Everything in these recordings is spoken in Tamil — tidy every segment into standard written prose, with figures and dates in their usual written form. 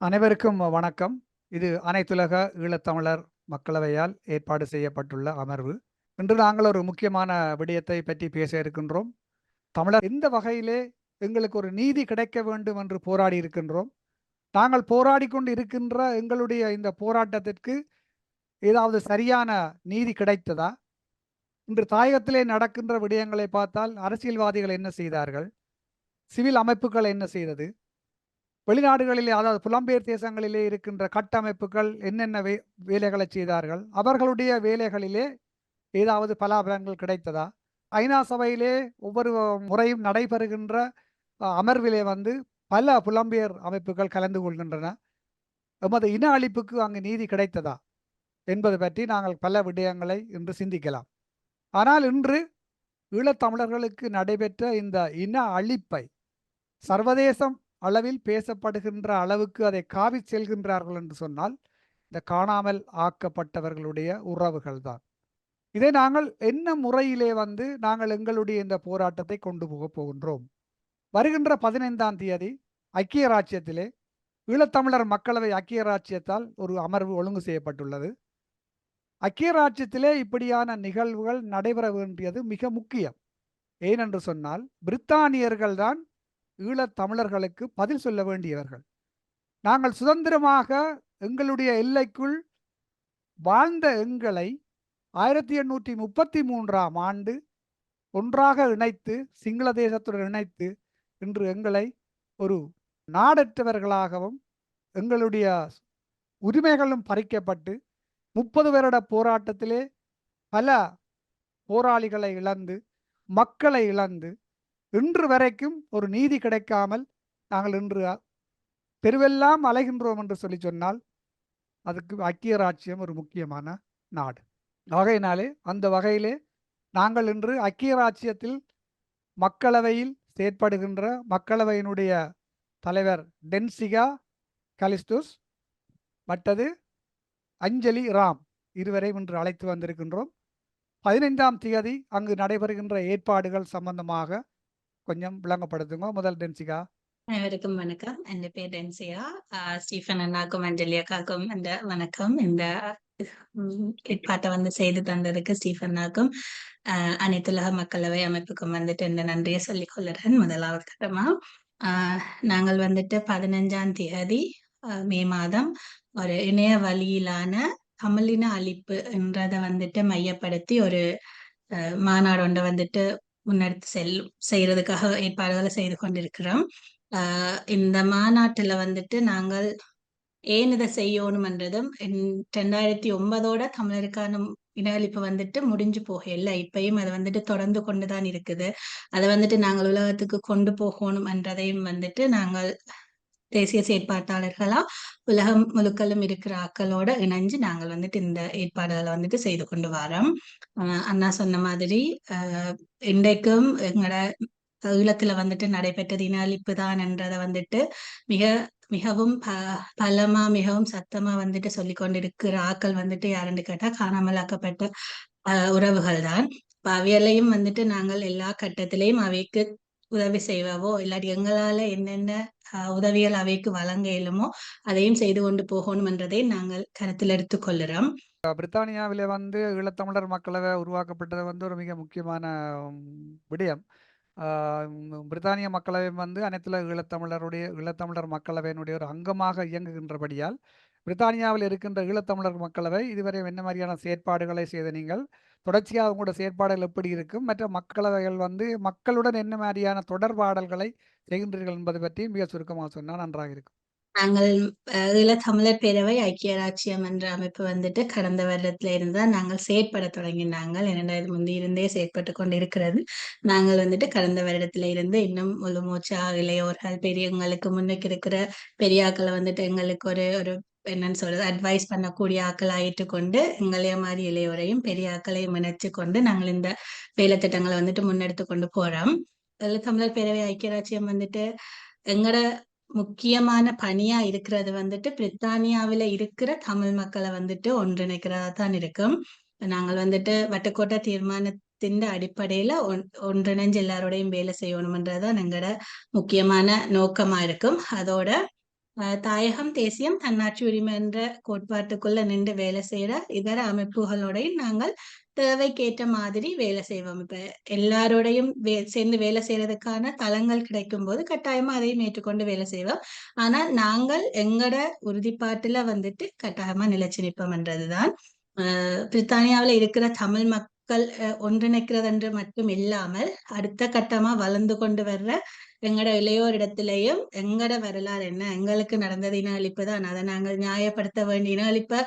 அனைவருக்கும் வணக்கம். இது அனைத்துலக ஈழத்தமிழர் மக்களவையால் ஏற்பாடு செய்யப்பட்டுள்ள அமர்வு. இன்று நாங்கள் ஒரு முக்கியமான விடயத்தை பற்றி பேச இருக்கின்றோம். தமிழர் எந்த வகையிலே எங்களுக்கு ஒரு நீதி கிடைக்க வேண்டும் என்று போராடி இருக்கின்றோம். நாங்கள் போராடி கொண்டு இருக்கின்ற எங்களுடைய இந்த போராட்டத்திற்கு ஏதாவது சரியான நீதி கிடைத்ததா? இன்று தாயகத்திலே நடக்கின்ற விடயங்களை பார்த்தால் அரசியல்வாதிகள் என்ன செய்தார்கள்? சிவில் அமைப்புகள் என்ன செய்தது? வெளிநாடுகளிலே, அதாவது புலம்பெயர் தேசங்களிலே இருக்கின்ற கட்டமைப்புகள் என்னென்ன வேலைகளை செய்தார்கள்? அவர்களுடைய வேலைகளிலே ஏதாவது பலாபலன்கள் கிடைத்ததா? ஐநா சபையிலே ஒவ்வொரு முறையும் நடைபெறுகின்ற அமர்விலே பல புலம்பெயர் அமைப்புகள் கலந்து கொள்கின்றன. எமது இன அழிப்புக்கு அங்கு நீதி கிடைத்ததா என்பது பற்றி நாங்கள் பல விடயங்களை இன்று சிந்திக்கலாம். ஆனால் இன்று ஈழத்தமிழர்களுக்கு நடைபெற்ற இந்த இன அழிப்பை சர்வதேசம் அளவில் பேசப்படுகின்ற அளவுக்கு அதை காவி செல்கின்றார்கள் என்று சொன்னால் இந்த காணாமல் ஆக்கப்பட்டவர்களுடைய உறவுகள் தான். இதை நாங்கள் என்ன முறையிலே நாங்கள் எங்களுடைய இந்த போராட்டத்தை கொண்டு போகின்றோம். வருகின்ற 15ஆம் தேதி ஐக்கிய ராச்சியத்திலே ஈழத்தமிழர் மக்களவை ஐக்கிய ராச்சியத்தால் ஒரு அமர்வு ஒழுங்கு செய்யப்பட்டுள்ளது. ஐக்கிய ராச்சியத்திலே இப்படியான நிகழ்வுகள் நடைபெற வேண்டியது மிக முக்கியம். ஏனென்று சொன்னால் பிரித்தானியர்கள் தான் ஈழத்தமிழர்களுக்கு பதில் சொல்ல வேண்டியவர்கள். நாங்கள் சுதந்திரமாக எங்களுடைய எல்லைக்குள் வாழ்ந்த எங்களை 1833ஆம் ஆண்டு ஒன்றாக இணைத்து, சிங்கள தேசத்துடன் இணைத்து, இன்று எங்களை ஒரு நாடற்றவர்களாகவும் எங்களுடைய உரிமைகளும் பறிக்கப்பட்டு 30 வருட போராட்டத்திலே பல போராளிகளை இழந்து, மக்களை இழந்து, இன்று வரைக்கும் ஒரு நீதி கிடைக்காமல் நாங்கள் இன்று தெருவெல்லாம் அலைகின்றோம் என்று சொல்லி சொன்னால் அதுக்கு ஐக்கிய ராச்சியம் ஒரு முக்கியமான நாடு. ஆகையினாலே அந்த வகையிலே நாங்கள் இன்று ஐக்கிய ராச்சியத்தில் மக்களவையில் செயற்படுகின்ற மக்களவையினுடைய தலைவர் டென்சிகா கலிஸ்துஸ் மற்றது அஞ்சலி ராம் இருவரை இன்று அழைத்து வந்திருக்கின்றோம். 15ஆம் தேதி அங்கு நடைபெறுகின்ற ஏற்பாடுகள் சம்பந்தமாக கொஞ்சம் விளங்கப்படுத்துங்க. முதல் டென்சிகா. அனைவருக்கும் வணக்கம். என் பேர் டென்சியா. ஸ்டீஃபன் அண்ணாக்கும் அஞ்சலி அக்காக்கும் இந்த வணக்கம். இந்த ஏற்பாட்டை செய்து தந்ததுக்கு ஸ்டீஃபன் அண்ணாக்கும் அனைத்துலக மக்களவை அமைப்புக்கும் இந்த நன்றியை சொல்லிக் கொள்ளுறேன். முதலாவது கட்டமா நாங்கள் 15ஆம் தேதி மே மாதம் ஒரு இணைய வழியிலான தமிழின அழிப்பு என்றதை மையப்படுத்தி ஒரு மாநாடு ஒன்றை முன்னெடுத்து செய்யறதுக்காக ஏற்பாடுகளை செய்து கொண்டிருக்கிறோம். இந்த மாநாட்டுல நாங்கள் ஏன் இதை செய்யணும்ன்றதும் 2009 தமிழருக்கான இன அழிப்பு முடிஞ்சு போகல. இப்பயும் அது தொடர்ந்து கொண்டுதான் இருக்குது. அதை நாங்கள் உலகத்துக்கு கொண்டு போகணும் என்றதையும் நாங்கள் தேசிய செயற்பாட்டாளர்களா உலகம் முழுக்களும் இருக்கிற ஆக்களோட இணைஞ்சு நாங்கள் இந்த ஏற்பாடுகளை செய்து கொண்டு வரோம். அண்ணா சொன்ன மாதிரி இன்றைக்கும் எங்களோட ஈழத்துல நடைபெற்றது இன அழிப்பு தான் என்றதை மிக மிகவும் பலமா மிகவும் சத்தமா சொல்லி கொண்டிருக்கிற ஆக்கள் யாருன்னு கேட்டா காணாமலாக்கப்பட்ட உறவுகள் தான். அவையலையும் நாங்கள் எல்லா கட்டத்திலையும் அவைக்கு உதவி செய்வோ இல்லாட்டி எங்களால என்னென்ன உதவிகள் அவைக்கு வழங்க இயலுமோ அதையும் செய்து கொண்டு போகணும் என்றதை நாங்கள் கருத்தில் எடுத்துக்கொள்ளுறோம். பிரித்தானியாவிலே ஈழத்தமிழர் மக்களவை உருவாக்கப்பட்டது ஒரு மிக முக்கியமான விடயம். பிரித்தானிய மக்களவை அனைத்துலக ஈழத்தமிழர் மக்களவையினுடைய ஒரு அங்கமாக இயங்குகின்றபடியால் பிரித்தானியாவில் இருக்கின்ற ஈழத்தமிழர் மக்களவை இதுவரை என்ன மாதிரியான செயற்பாடுகளை செய்த நீங்கள், தொடர்ச்சியாக உங்களோட செயற்பாடுகள் எப்படி இருக்கும், மற்ற மக்களவைகள் மக்களுடன் என்ன மாதிரியான தொடர்பாடல்களை செய்கின்றீர்கள் என்பதை பற்றி மிக சுருக்கமாக சொன்னால் நன்றாக இருக்கும். நாங்கள் ஈழத்தமிழர் பேரவை ஐக்கிய ராச்சியம் என்ற அமைப்பு கடந்த வருடத்துல இருந்தால் நாங்கள் செயற்பட தொடங்கினாங்க. 2000 முந்தியிருந்தே செயற்பட்டு கொண்டு இருக்கிறது. நாங்கள் கடந்த வருடத்துல இருந்து இன்னும் முழு மூச்சா இளையோர்கள் பெரியவங்களுக்கு முன்னுக்கு இருக்கிற பெரியாக்களை எங்களுக்கு ஒரு ஒரு என்னன்னு சொல்றது அட்வைஸ் பண்ணக்கூடிய ஆக்கள் ஆயிட்டு கொண்டு எங்களைய மாதிரி இளையோரையும் பெரிய ஆக்களையும் இணைச்சு கொண்டு நாங்கள் இந்த வேலை திட்டங்களை முன்னெடுத்து கொண்டு போறோம். ஈழத்தமிழர் பேரவை ஐக்கிய ராச்சியம் எங்கட முக்கியமான பணியா இருக்கிறது பிரித்தானியாவில இருக்கிற தமிழ் மக்களை ஒன்றிணைக்கிறதா தான் இருக்கும். நாங்கள் வட்டுக்கோட்டை தீர்மானத்தின் அடிப்படையில ஒன்றிணைஞ்சு எல்லாரோடையும் வேலை செய்யணும்ன்றதுதான் எங்களோட முக்கியமான நோக்கமா இருக்கும். அதோட தாயகம், தேசியம், தன்னாட்சி உரிமை என்ற கோட்பாட்டுக்குள்ள நின்று வேலை செய்யற இதர அமைப்புகளோடையும் நாங்கள் தேவைக்கேற்ற மாதிரி வேலை செய்வோம். இப்ப எல்லாரோடையும் சேர்ந்து வேலை செய்யறதுக்கான தளங்கள் கிடைக்கும் போது கட்டாயமா அதையும் ஏற்றுக்கொண்டு வேலை செய்வோம். ஆனா நாங்கள் எங்கட உறுதிப்பாட்டுல வந்துட்டு கட்டாயமா நிலைச்சு நிற்போம்ன்றதுதான். பிரித்தானியாவில் இருக்கிற தமிழ் மக்கள் ஒன்றிணைக்கிறது என்று மட்டும் இல்லாமல் அடுத்த கட்டமா வளர்ந்து கொண்டு வர்ற எங்கட இளையோரிடத்திலேயும் எங்கட வரலாறு என்ன, எங்களுக்கு நடந்தது இன அழிப்பு தான், அதை நாங்கள் நியாயப்படுத்த வேண்டிய இன அழிப்ப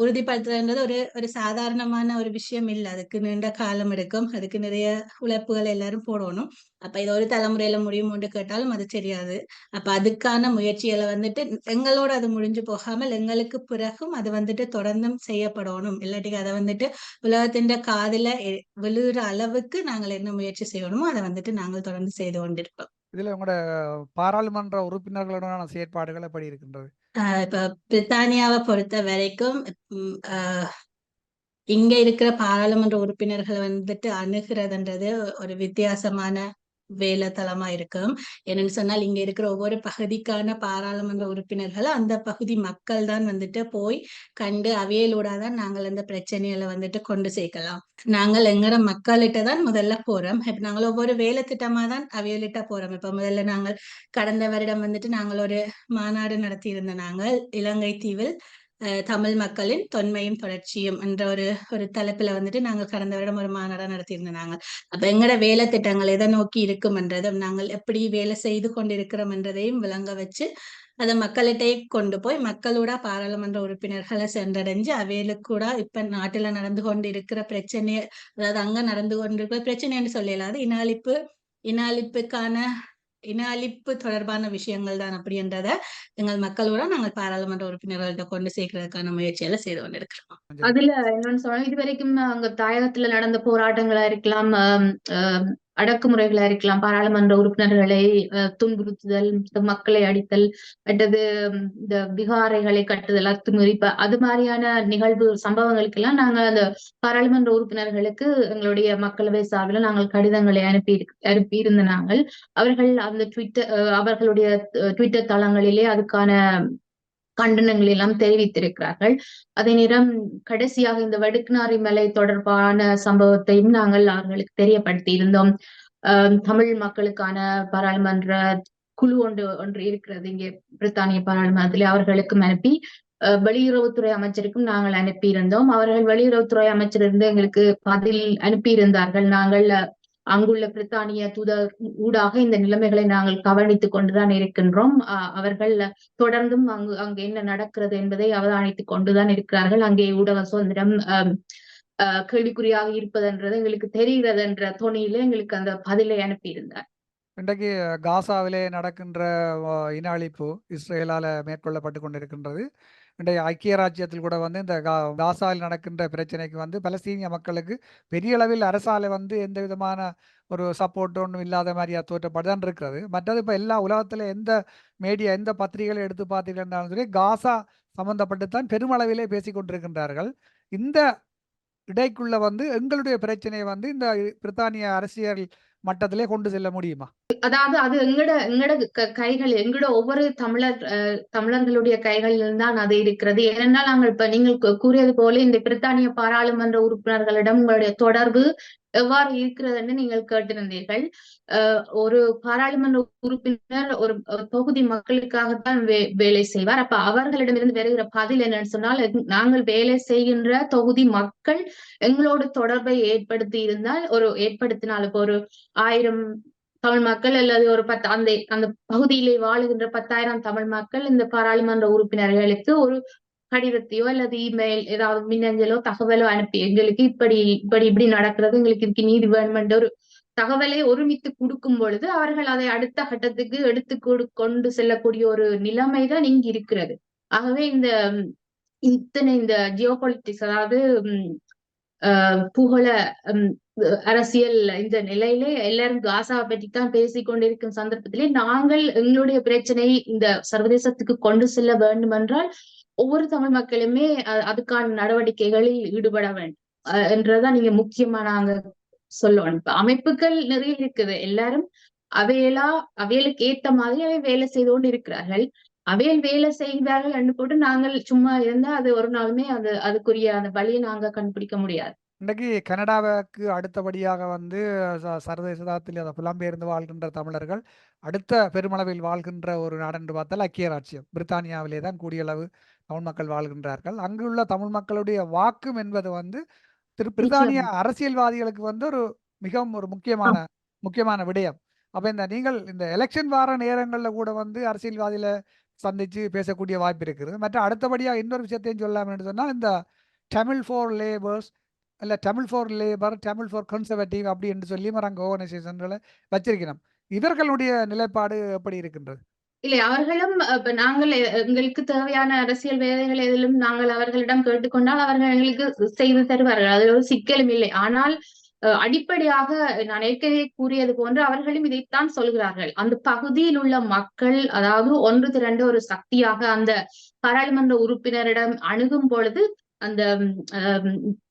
உறுதிப்படுத்துறதுன்றது ஒரு ஒரு சாதாரணமான ஒரு விஷயம் இல்லை. அதுக்கு நீண்ட காலம் எடுக்கும், அதுக்கு நிறைய உழைப்புகள் எல்லாரும் போடணும். அப்ப இது ஒரு தலைமுறையில முடியும்னு கேட்டாலும் அது தெரியாது. அப்ப அதுக்கான முயற்சிகளை வந்துட்டு எங்களோட அது முடிஞ்சு போகாமல் எங்களுக்கு பிறகும் அது வந்துட்டு தொடர்ந்தும் செய்யப்படணும். இல்லாட்டிக்கு அதை வந்துட்டு உலகத்தின் காதுல விழுகிற அளவுக்கு நாங்கள் என்ன முயற்சி செய்யணுமோ அதை வந்துட்டு நாங்கள் தொடர்ந்து செய்து கொண்டிருக்கோம். இதுல உங்களோட பாராளுமன்ற உறுப்பினர்களுடனான செயற்பாடுகள் எப்படி இருக்கின்றது? இப்ப பிரித்தானியாவை பொறுத்த வரைக்கும் இங்க இருக்கிற பாராளுமன்ற உறுப்பினர்களை வந்துட்டு அணுகிறதுன்றது ஒரு வித்தியாசமான வேலைத்தளமா இருக்கும். என்னன்னு சொன்னால் இங்க இருக்கிற ஒவ்வொரு பகுதிக்கான பாராளுமன்ற உறுப்பினர்களை அந்த பகுதி மக்கள் தான் வந்துட்டு போய் கண்டு அவையலூடாதான் நாங்கள் அந்த பிரச்சனைகளை வந்துட்டு கொண்டு சேர்க்கலாம். நாங்கள் எங்கட மக்கள்கிட்ட தான் முதல்ல போறோம். இப்ப நாங்கள் ஒவ்வொரு வேலை திட்டமா தான் அவையலிட்ட போறோம். இப்ப முதல்ல நாங்கள் கடந்த வருடம் வந்துட்டு நாங்கள் ஒரு மாநாடு நடத்தி இருந்த நாங்கள் இலங்கை தீவில் தமிழ் மக்களின் தொன்மையும் தொடர்ச்சியும் என்ற ஒரு ஒரு தலைப்புல வந்துட்டு நாங்கள் கடந்த வருடம் ஒரு மாநாடா நடத்தியிருந்தாங்க. அப்ப எங்கட வேலை திட்டங்கள் எதை நோக்கி இருக்கும் என்றதும் நாங்கள் எப்படி வேலை செய்து கொண்டிருக்கிறோம் என்றதையும் விளங்க வச்சு அதை மக்களிட்டே கொண்டு போய் மக்களோட பாராளுமன்ற உறுப்பினர்களை சென்றடைஞ்சு அவைகளுக்கு கூட இப்ப நாட்டுல நடந்து கொண்டு இருக்கிற பிரச்சனை, அதாவது அங்க நடந்து கொண்டிருக்கிற பிரச்சனைன்னு சொல்லலாது இன அழிப்பு தொடர்பான விஷயங்கள் தான் அப்படின்றத எங்கள் மக்களோட நாங்கள் பாராளுமன்ற உறுப்பினர்கள்ட்ட கொண்டு சேர்க்கறதுக்கான முயற்சிகளை செய்து கொண்டிருக்கிறோம். அதுல என்னன்னு சொன்னா இது வரைக்கும் அங்க தாயகத்துல நடந்த போராட்டங்களா இருக்கலாம், அடக்குமுறைகளா இருக்கலாம், பாராளுமன்ற உறுப்பினர்களை துன்புறுத்துதல், மக்களை அடித்தல், அல்லது இந்த விகாரைகளை கட்டுதல், அத்துமீறி அது மாதிரியான நிகழ்வு சம்பவங்களுக்கெல்லாம் நாங்க அந்த பாராளுமன்ற உறுப்பினர்களுக்கு எங்களுடைய மக்களவை சார்பில் நாங்கள் கடிதங்களை அனுப்பி இருந்த நாங்கள் அவர்கள் அந்த அவர்களுடைய ட்விட்டர் தளங்களிலே அதுக்கான கண்டனங்கள் எல்லாம் தெரிவித்திருக்கிறார்கள். அதே நேரம் கடைசியாக இந்த வடுக்குநாரி மலை தொடர்பான சம்பவத்தையும் நாங்கள் அவர்களுக்கு தெரியப்படுத்தி இருந்தோம். தமிழ் மக்களுக்கான பாராளுமன்ற குழு ஒன்று இருக்கிறது இங்கே பிரித்தானிய பாராளுமன்றத்திலே, அவர்களுக்கும் அனுப்பி வெளியுறவுத்துறை அமைச்சருக்கும் நாங்கள் அனுப்பியிருந்தோம். அவர்கள் வெளியுறவுத்துறை அமைச்சரிருந்து எங்களுக்கு பதில் அனுப்பியிருந்தார்கள். நாங்கள் அங்குள்ள பிரித்தானிய தூதர் ஊடாக இந்த நிலைமைகளை நாங்கள் கவனித்துக் கொண்டுதான் இருக்கின்றோம். அவர்கள் தொடர்ந்தும் அங்கு என்ன நடக்கிறது என்பதை அவதானித்துக் கொண்டுதான் இருக்கிறார்கள். அங்கே ஊடக சுதந்திரம் கேள்விக்குறியாக இருப்பதென்றது எங்களுக்கு தெரிகிறது என்ற தொனியில எங்களுக்கு அந்த பதிலை அனுப்பியிருந்தார். இன்றைக்கு காசாவிலே நடக்கின்ற இன அழிப்பு இஸ்ரேலால மேற்கொள்ளப்பட்டு கொண்டிருக்கின்றது. இன்றைய ஐக்கிய ராஜ்யத்தில் கூட வந்து இந்த காசாவில் நடக்கின்ற பிரச்சனைக்கு வந்து பலஸ்தீனிய மக்களுக்கு பெரிய அளவில் அரசால வந்து எந்த விதமான ஒரு சப்போர்ட் ஒன்றும் இல்லாத மாதிரியா தோற்றப்பட்டுதான் இருக்கிறது. மற்றது இப்போ எல்லா உலகத்தில் எந்த மீடியா எந்த பத்திரிகைகளை எடுத்து பார்த்தீங்கன்னாலும் சரி காசா சம்பந்தப்பட்டு தான் பெருமளவிலே பேசி கொண்டிருக்கின்றார்கள். இந்த இடைக்குள்ள வந்து எங்களுடைய பிரச்சனையை வந்து இந்த பிரித்தானிய அரசியல் மட்டத்திலே கொண்டு செல்ல முடியுமா? அதாவது அது எங்கட கைகள், எங்கட ஒவ்வொரு தமிழர்களுடைய கைகளில் தான் அது இருக்கிறது. ஏனென்றால் நாங்கள் இப்ப நீங்கள் கூறியது போல இந்த பிரித்தானிய பாராளுமன்ற உறுப்பினர்களிடம் உங்களுடைய தொடர்பு எவ்வாறு இருக்கிறதுன்னு நீங்கள் கேட்டிருந்தீர்கள். ஒரு பாராளுமன்ற உறுப்பினர் ஒரு தொகுதி மக்களுக்காகத்தான் வேலை செய்வார். அப்ப அவர்களிடமிருந்து வருகிற பதில் என்னன்னு சொன்னால், நாங்கள் வேலை செய்கின்ற தொகுதி மக்கள் எங்களோட தொடர்பை ஏற்படுத்தினால் இப்ப ஒரு 1000 தமிழ் மக்கள் அல்லது ஒரு அந்த பகுதியிலே வாழுகின்ற 10,000 தமிழ் மக்கள் இந்த பாராளுமன்ற உறுப்பினர்களுக்கு ஒரு கடிதத்தையோ அல்லது இமெயில் ஏதாவது மின்னஞ்சலோ தகவலோ அனுப்பி எங்களுக்கு இப்படி நடக்கிறது, எங்களுக்கு இதுக்கு நீதி வேணும் என்ற ஒரு தகவலை ஒருமித்து கொடுக்கும் பொழுது அவர்கள் அதை அடுத்த கட்டத்துக்கு கொண்டு செல்லக்கூடிய ஒரு நிலைமைதான் இங்கு இருக்கிறது. ஆகவே இந்த ஜியோபாலிட்டிக்ஸ், அதாவது பூகோள அரசியல் இந்த நிலையிலே எல்லாரும் காசாவை பற்றி தான் பேசிக் கொண்டிருக்கும் சந்தர்ப்பத்திலே நாங்கள் எங்களுடைய பிரச்சனையை இந்த சர்வதேசத்துக்கு கொண்டு செல்ல வேண்டும் என்றால் ஒவ்வொரு தமிழ் மக்களுமே அதுக்கான நடவடிக்கைகளில் ஈடுபட வேண்டும் என்றதான் நீங்க முக்கியமா நாங்க சொல்லணும். இப்ப அமைப்புகள் நிறைய இருக்குது, எல்லாரும் அவைகளுக்கு ஏத்த மாதிரி வேலை செய்து கொண்டு இருக்கிறார்கள். அவையில் வேலை செய்கிறார்கள் என்று போட்டு நாங்கள் சும்மா இருந்தா அது ஒரு நாளுமே அதுக்குரிய அந்த வழியை நாங்க கண்டுபிடிக்க முடியாது. இன்றைக்கு கனடாவுக்கு அடுத்தபடியாக வந்து சர்வதேசத்தில் அதை புலம்பெயர்ந்து வாழ்கின்ற தமிழர்கள் அடுத்த பெருமளவில் வாழ்கின்ற ஒரு நாடென்று பார்த்தால் ஐக்கிய ராச்சியம் பிரித்தானியாவிலே தான் கூடிய அளவு தமிழ் மக்கள் வாழ்கின்றார்கள். அங்குள்ள தமிழ் மக்களுடைய வாக்கும் என்பது வந்து பிரித்தானிய நிச்சயமா. அரசியல்வாதிகளுக்கு வந்து ஒரு மிகவும் ஒரு முக்கியமான விடயம். அப்ப நீங்கள் இந்த எலெக்ஷன் வார நேரங்களில் கூட வந்து அரசியல்வாதிகளை சந்திச்சு பேசக்கூடிய வாய்ப்பு இருக்குது. மற்ற அடுத்தபடியா இன்னொரு விஷயத்தையும் சொல்லாமல் என்று சொன்னால் இந்த தமிழ் ஃபார் லேபர்ஸ் இல்ல Tamil for labour, Tamil for conservative அப்படி என்று சொல்லி அங்கே ஆர்கனைசேஷன்களை வச்சிருக்கணும். இவர்களுடைய நிலைப்பாடு எப்படி இருக்கின்றது? இல்லை, அவர்களும் இப்ப நாங்கள் எங்களுக்கு தேவையான அரசியல் வேலைகள் எதிலும் நாங்கள் அவர்களிடம் கேட்டுக்கொண்டால் அவர்கள் எங்களுக்கு செய்து தருவார்கள். அதில் ஒரு சிக்கலும் இல்லை. ஆனால் அடிப்படையாக நான் ஏற்கனவே கூறியது போன்று அவர்களும் இதைத்தான் சொல்கிறார்கள். அந்த பகுதியில் உள்ள மக்கள், அதாவது ஒன்று திரண்டு ஒரு சக்தியாக அந்த பாராளுமன்ற உறுப்பினரிடம் அணுகும் பொழுது அந்த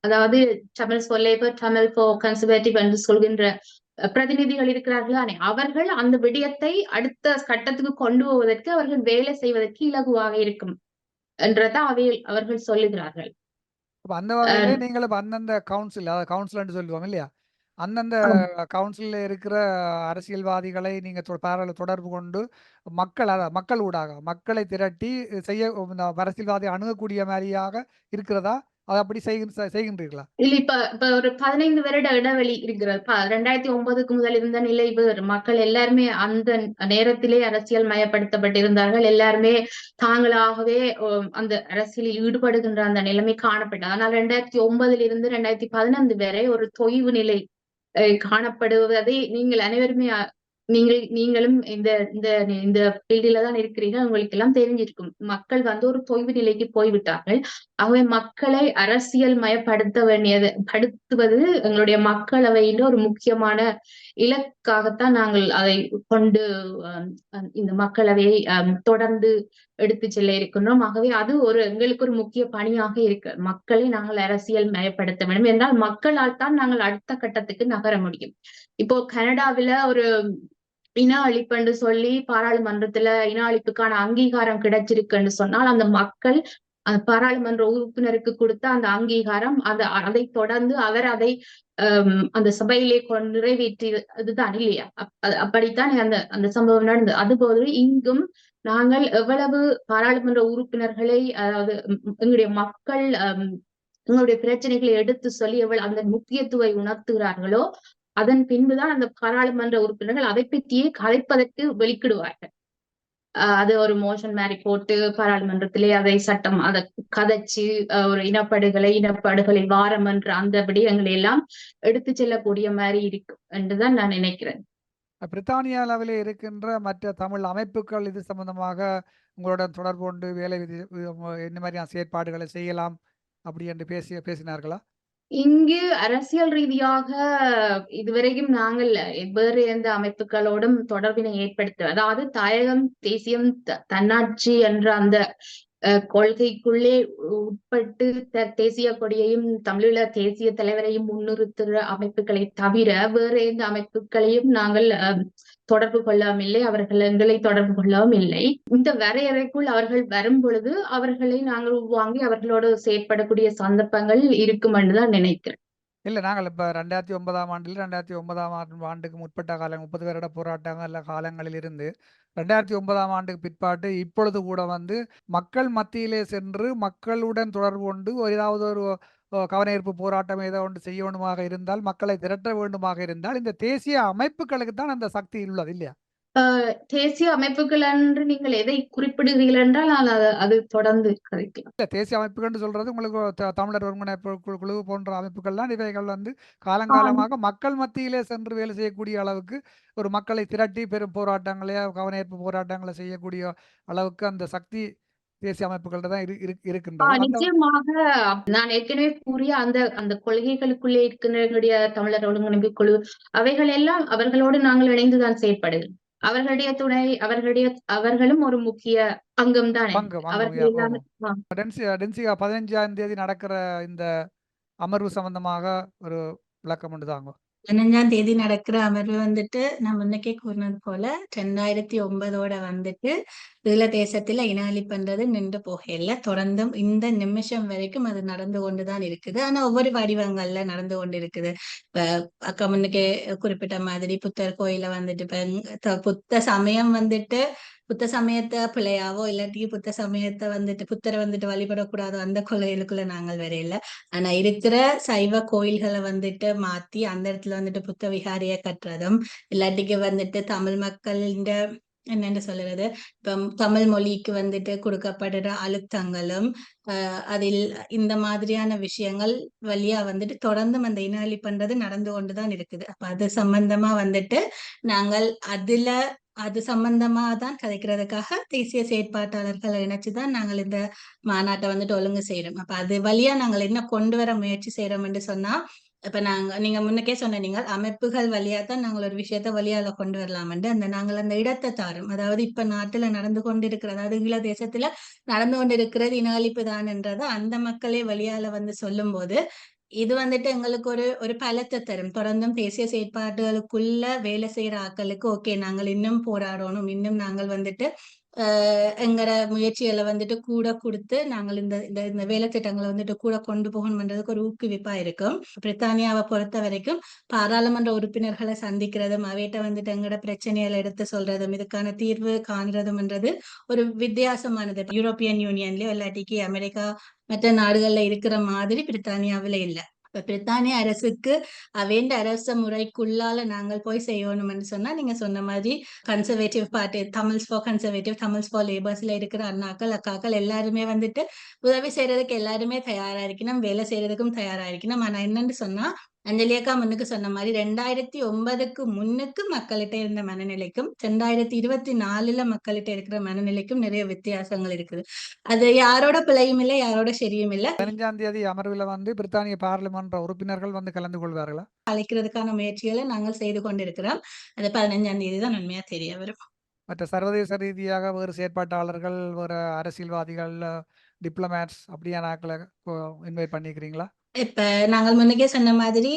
அதாவது Tamil for labour, Tamil for conservative என்று சொல்கின்ற பிரதிநிதிகள் இருக்கிறார்களானே, அவர்கள் அந்த விடயத்தை அடுத்த கட்டத்துக்கு கொண்டு போவதற்கு அவர்கள் வேலை செய்வதற்கு இலகுவாக இருக்கும் என்றதை அவர்கள் சொல்லுகிறார்கள். அந்த வகையிலே நீங்களும் அந்தந்த கவுன்சில், அதாவது கவுன்சில் என்று சொல்லுவாங்க இல்லையா, அந்தந்த கவுன்சிலில் இருக்கிற அரசியல்வாதிகளை நீங்க தொடர்பு கொண்டு மக்கள் ஊடாக மக்களை திரட்டி செய்ய அரசியல்வாதி அணுகக்கூடிய மாதிரியாக இருக்கிறதா? அதை அப்படி செய்கின்றீர்களா? இல்ல, இப்ப ஒரு 15 வருட இடைவெளி இருக்கிறது. 2009க்கு முதல் இருந்த நிலை வேறு. மக்கள் எல்லாருமே அந்த நேரத்திலே அரசியல் மயப்படுத்தப்பட்டிருந்தார்கள். எல்லாருமே தாங்களாகவே அந்த அரசியலில் ஈடுபடுகின்ற அந்த நிலைமை காணப்பட்டது. ஆனால் 2009 இருந்து 2015 வரை ஒரு தொய்வு நிலை காணப்படுவதை நீங்கள் அனைவருமே நீங்களும் இந்த இந்த இந்த ஃபீல்டில தான் இருக்கிறீர்கள். உங்களுக்கு எல்லாம் தெரிஞ்சிருக்கும். மக்கள் வந்து ஒரு தொய்வு நிலைக்கு போய்விட்டார்கள். ஆகவே மக்களை அரசியல் படுத்துவது எங்களுடைய மக்களவையின் ஒரு முக்கியமான இலக்காகத்தான் நாங்கள் அதை கொண்டு இந்த மக்களவையை தொடர்ந்து எடுத்து செல்ல இருக்கின்றோம். ஆகவே அது எங்களுக்கு ஒரு முக்கிய பணியாக இருக்கு. மக்களை நாங்கள் அரசியல் மயப்படுத்த வேண்டும் என்றால் மக்களால் தான் நாங்கள் அடுத்த கட்டத்துக்கு நகர முடியும். இப்போ கனடாவில ஒரு இன அழிப்புன்னு சொல்லி பாராளுமன்றத்துல இன அழிப்புக்கான அங்கீகாரம் கிடைச்சிருக்குன்னு சொன்னால் அந்த மக்கள் பாராளுமன்ற உறுப்பினருக்கு கொடுத்த அந்த அங்கீகாரம் அதை தொடர்ந்து அவர் அதை அந்த சபையிலே நிறைவேற்றியதுதான் இல்லையா? அப்படித்தான் அந்த சம்பவம் நடந்தது. அதுபோல இங்கும் நாங்கள் எவ்வளவு பாராளுமன்ற உறுப்பினர்களை, அதாவது எங்களுடைய மக்கள் எங்களுடைய பிரச்சனைகளை எடுத்து சொல்லி எவ்வளவு அந்த முக்கியத்துவை உணர்த்துகிறார்களோ அதன் பின்புதான் அந்த பாராளுமன்ற உறுப்பினர்கள் அதை பற்றியே கதைப்பதற்கு வெளிக்கிடுவார்கள். அது ஒரு மோஷன் மாதிரி போட்டு பாராளுமன்றத்திலே அதை அதை கதைச்சு ஒரு இனப்படுகொலை வாரம் என்ற அந்த விடயங்களை எல்லாம் எடுத்து செல்லக்கூடிய மாதிரி இருக்கும் என்றுதான் நான் நினைக்கிறேன். பிரித்தானிய அளவில் இருக்கின்ற மற்ற தமிழ் அமைப்புகள் இது சம்பந்தமாக உங்களுடன் தொடர்பு கொண்டு வேலை என்ன மாதிரியான செயற்பாடுகளை செய்யலாம் அப்படி என்று பேசினார்களா? இங்கு அரசியல் ரீதியாக இதுவரைக்கும் நாங்கள் வேறு எந்த அமைப்புகளோடும் தொடர்பினை அதாவது தாயகம் தேசியம் தன்னாட்சி என்ற அந்த கொள்கைக்குள்ளே உட்பட்டு தேசிய கொடியையும் தமிழீழ தேசிய தலைவரையும் முன்னிறுத்துகிற அமைப்புகளை தவிர வேறு எந்த அமைப்புகளையும் நாங்கள் தொடர்பு கொள்ளவும் இல்லை. அவர்கள் எங்களை தொடர்பு கொள்ளவும் இல்லை. இந்த வரையறைக்குள் அவர்கள் வரும் பொழுது அவர்களை நாங்கள் வாங்கி அவர்களோடு செயற்படக்கூடிய சந்தர்ப்பங்கள் இருக்கும் என்றுதான் நினைக்கிறேன். இல்ல, நாங்கள் இப்ப 2009ஆம் ஆண்டில் 2009ஆம் ஆண்டுக்கு முற்பட்ட காலம் 30 வருட போராட்டங்கள் காலங்களில் இருந்து 2009ஆம் ஆண்டுக்கு பிற்பாட்டு இப்பொழுது கூட வந்து மக்கள் மத்தியிலே சென்று மக்களுடன் தொடர்பு கொண்டு ஏதாவது ஒரு கவனஈர்ப்பு போராட்டம் ஏதோ ஒன்று செய்ய வேண்டுமாக இருந்தால், மக்களை திரட்ட வேண்டுமாக இருந்தால் இந்த தேசிய அமைப்புகளுக்கு தான் அந்த சக்தி உள்ளது இல்லையா? தேசிய அமைப்புகள் என்று நீங்கள் எதை குறிப்பிடுகிறீர்கள் என்றால் நான் அது தொடர்ந்து கதைக்கலாம். தேசிய அமைப்புகள் சொல்றது உங்களுக்கு தமிழர் ஒருங்கிணைப்பு குழு போன்ற அமைப்புகள்லாம் இவைகள் வந்து காலங்காலமாக மக்கள் மத்தியிலே சென்று வேலை செய்யக்கூடிய அளவுக்கு ஒரு மக்களை திரட்டி பெரும் போராட்டங்களே கவனஈர்ப்பு போராட்டங்களை செய்யக்கூடிய அளவுக்கு அந்த சக்தி தேசிய அமைப்புகள்ட்ட தான் இருக்கின்றது. நிச்சயமாக நான் ஏற்கனவே கூறிய அந்த கொள்கைகளுக்குள்ளே இருக்கின்ற தமிழர் ஒருங்கிணைப்பு குழு அவைகள் எல்லாம் அவர்களோடு நாங்கள் இணைந்துதான் செயற்படுகிறோம். அவர்களுடைய துணை அவர்களும் ஒரு முக்கிய அங்கம் தான். 15ஆம் தேதி நடக்கிற இந்த அமர்வு சம்பந்தமாக ஒரு விளக்கம் உண்டு தாங்க. 15ஆம் தேதி நடக்கிற அமர்வு வந்துட்டு நான் முன்னக்கே கூறினது போல 2009 வந்துட்டு ஈழ தேசத்துல இன அழிப்புன்றது நின்று போகல. தொடர்ந்தும் இந்த நிமிஷம் வரைக்கும் அது நடந்து கொண்டுதான் இருக்குது. ஆனா ஒவ்வொரு வடிவங்கள்ல நடந்து கொண்டு இருக்குது. இப்ப அக்கா முன்னுக்கே குறிப்பிட்ட மாதிரி புத்தர் கோயில வந்துட்டு இப்ப புத்த சமயம் வந்துட்டு புத்த சமயத்தை பிள்ளையாவோ இல்லாட்டி புத்த சமயத்தை வந்துட்டு புத்தரை வந்துட்டு வழிபடக்கூடாதோ அந்த கொள்கைகளுக்குள்ள நாங்கள் வரையில. ஆனா இருக்கிற சைவ கோயில்களை வந்துட்டு மாத்தி அந்த இடத்துல வந்துட்டு புத்த விகாரிய கட்டுறதும் இல்லாட்டிக்கு வந்துட்டு தமிழ் மக்களின் என்னன்னு சொல்றது இப்ப தமிழ் மொழிக்கு வந்துட்டு கொடுக்கப்படுற அழுத்தங்களும் அதில் இந்த மாதிரியான விஷயங்கள் வழியா வந்துட்டு தொடர்ந்தும் அந்த இன அழிப்புன்றது நடந்து கொண்டுதான் இருக்குது. அப்ப அது சம்பந்தமா வந்துட்டு நாங்கள் அது சம்பந்தமா தான் கதைக்கிறதுக்காக தேசிய செயற்பாட்டாளர்களை இணைச்சுதான் நாங்கள் இந்த மாநாட்டை வந்துட்டு ஒழுங்கு செய்யறோம். அப்ப அது வழியா நாங்கள் என்ன கொண்டு வர முயற்சி செய்யறோம் என்று சொன்னா, இப்ப நீங்க முன்னக்கே சொன்னீங்க அமைப்புகள் வழியா தான் நாங்கள் ஒரு விஷயத்த வழியால கொண்டு வரலாம்ட்டு நாங்கள் அந்த இடத்தை தாரும். அதாவது இப்ப நாட்டுல நடந்து கொண்டிருக்கிற அதாவது ஈழ தேசத்துல நடந்து கொண்டிருக்கிறது இன அழிப்பு தான்ன்றத அந்த மக்களே வழியால வந்து சொல்லும் போது இது வந்துட்டு எங்களுக்கு ஒரு பலத்தை தரும். தொடர்ந்தும் தேசிய செயற்பாடுகளுக்குள்ள வேலை செய்யற ஆட்களுக்கு ஓகே நாங்கள் இன்னும் போராடணும், இன்னும் நாங்கள் வந்துட்டு எங்கட முயற்சிகளை வந்துட்டு கூட கொடுத்து நாங்கள் இந்த வேலை திட்டங்களை வந்துட்டு கூட கொண்டு போகணும்ன்றதுக்கு ஒரு ஊக்குவிப்பா இருக்கும். பிரித்தானியாவை பொறுத்த வரைக்கும் பாராளுமன்ற உறுப்பினர்களை சந்திக்கிறதும் அவையிட்ட வந்துட்டு எங்கட பிரச்சனைகளை எடுத்து சொல்றதும் இதுக்கான தீர்வு காண்றதும்ன்றது ஒரு வித்தியாசமானது. யூரோப்பியன் யூனியன்லயோ இல்லாட்டிக்கு அமெரிக்கா மற்ற நாடுகள்ல இருக்கிற மாதிரி பிரித்தானியாவில இல்ல. இப்ப பிரித்தானிய அரசுக்கு அவேண்ட அரச முறைக்குள்ளால நாங்கள் போய் செய்யணும்னு சொன்னா நீங்க சொன்ன மாதிரி conservative party Tamils for conservative Tamils for லேபர்ஸ்ல இருக்கிற அண்ணாக்கள் அக்காக்கள் எல்லாருமே வந்துட்டு உதவி செய்யறதுக்கு எல்லாருமே தயாரா இருக்கணும், வேலை செய்யறதுக்கும் தயாரா இருக்கணும். ஆனா என்னன்னு சொன்னா அஞ்சலி அக்கா முன்னுக்கு சொன்ன மாதிரி 2009க்கு முன்னுக்கு மக்கள்கிட்ட இருந்த மனநிலைக்கும் 2024 மக்கள்கிட்ட இருக்கிற மனநிலைக்கும் நிறைய வித்தியாசங்கள் இருக்குது. அது யாரோட பிழையும் இல்லை, யாரோட சரியும் இல்லை. 15ஆம் தேதி அமர்வுல வந்து பிரித்தானிய பாராளுமன்ற உறுப்பினர்கள் வந்து கலந்து கொள்வார்களா? அழைக்கிறதுக்கான முயற்சிகளை நாங்கள் செய்து கொண்டிருக்கிறோம். அது 15ஆம் தேதி தான் உண்மையா தெரிய வரும். மற்ற சர்வதேச ரீதியாக வேறு செயற்பாட்டாளர்கள், வேறு அரசியல்வாதிகள், டிப்ளமேட்ஸ் அப்படியான ஆட்களை இன்வைட் பண்ணிக்கிறீங்களா? இப்ப நாங்கள் முன்னக்கே சொன்ன மாதிரி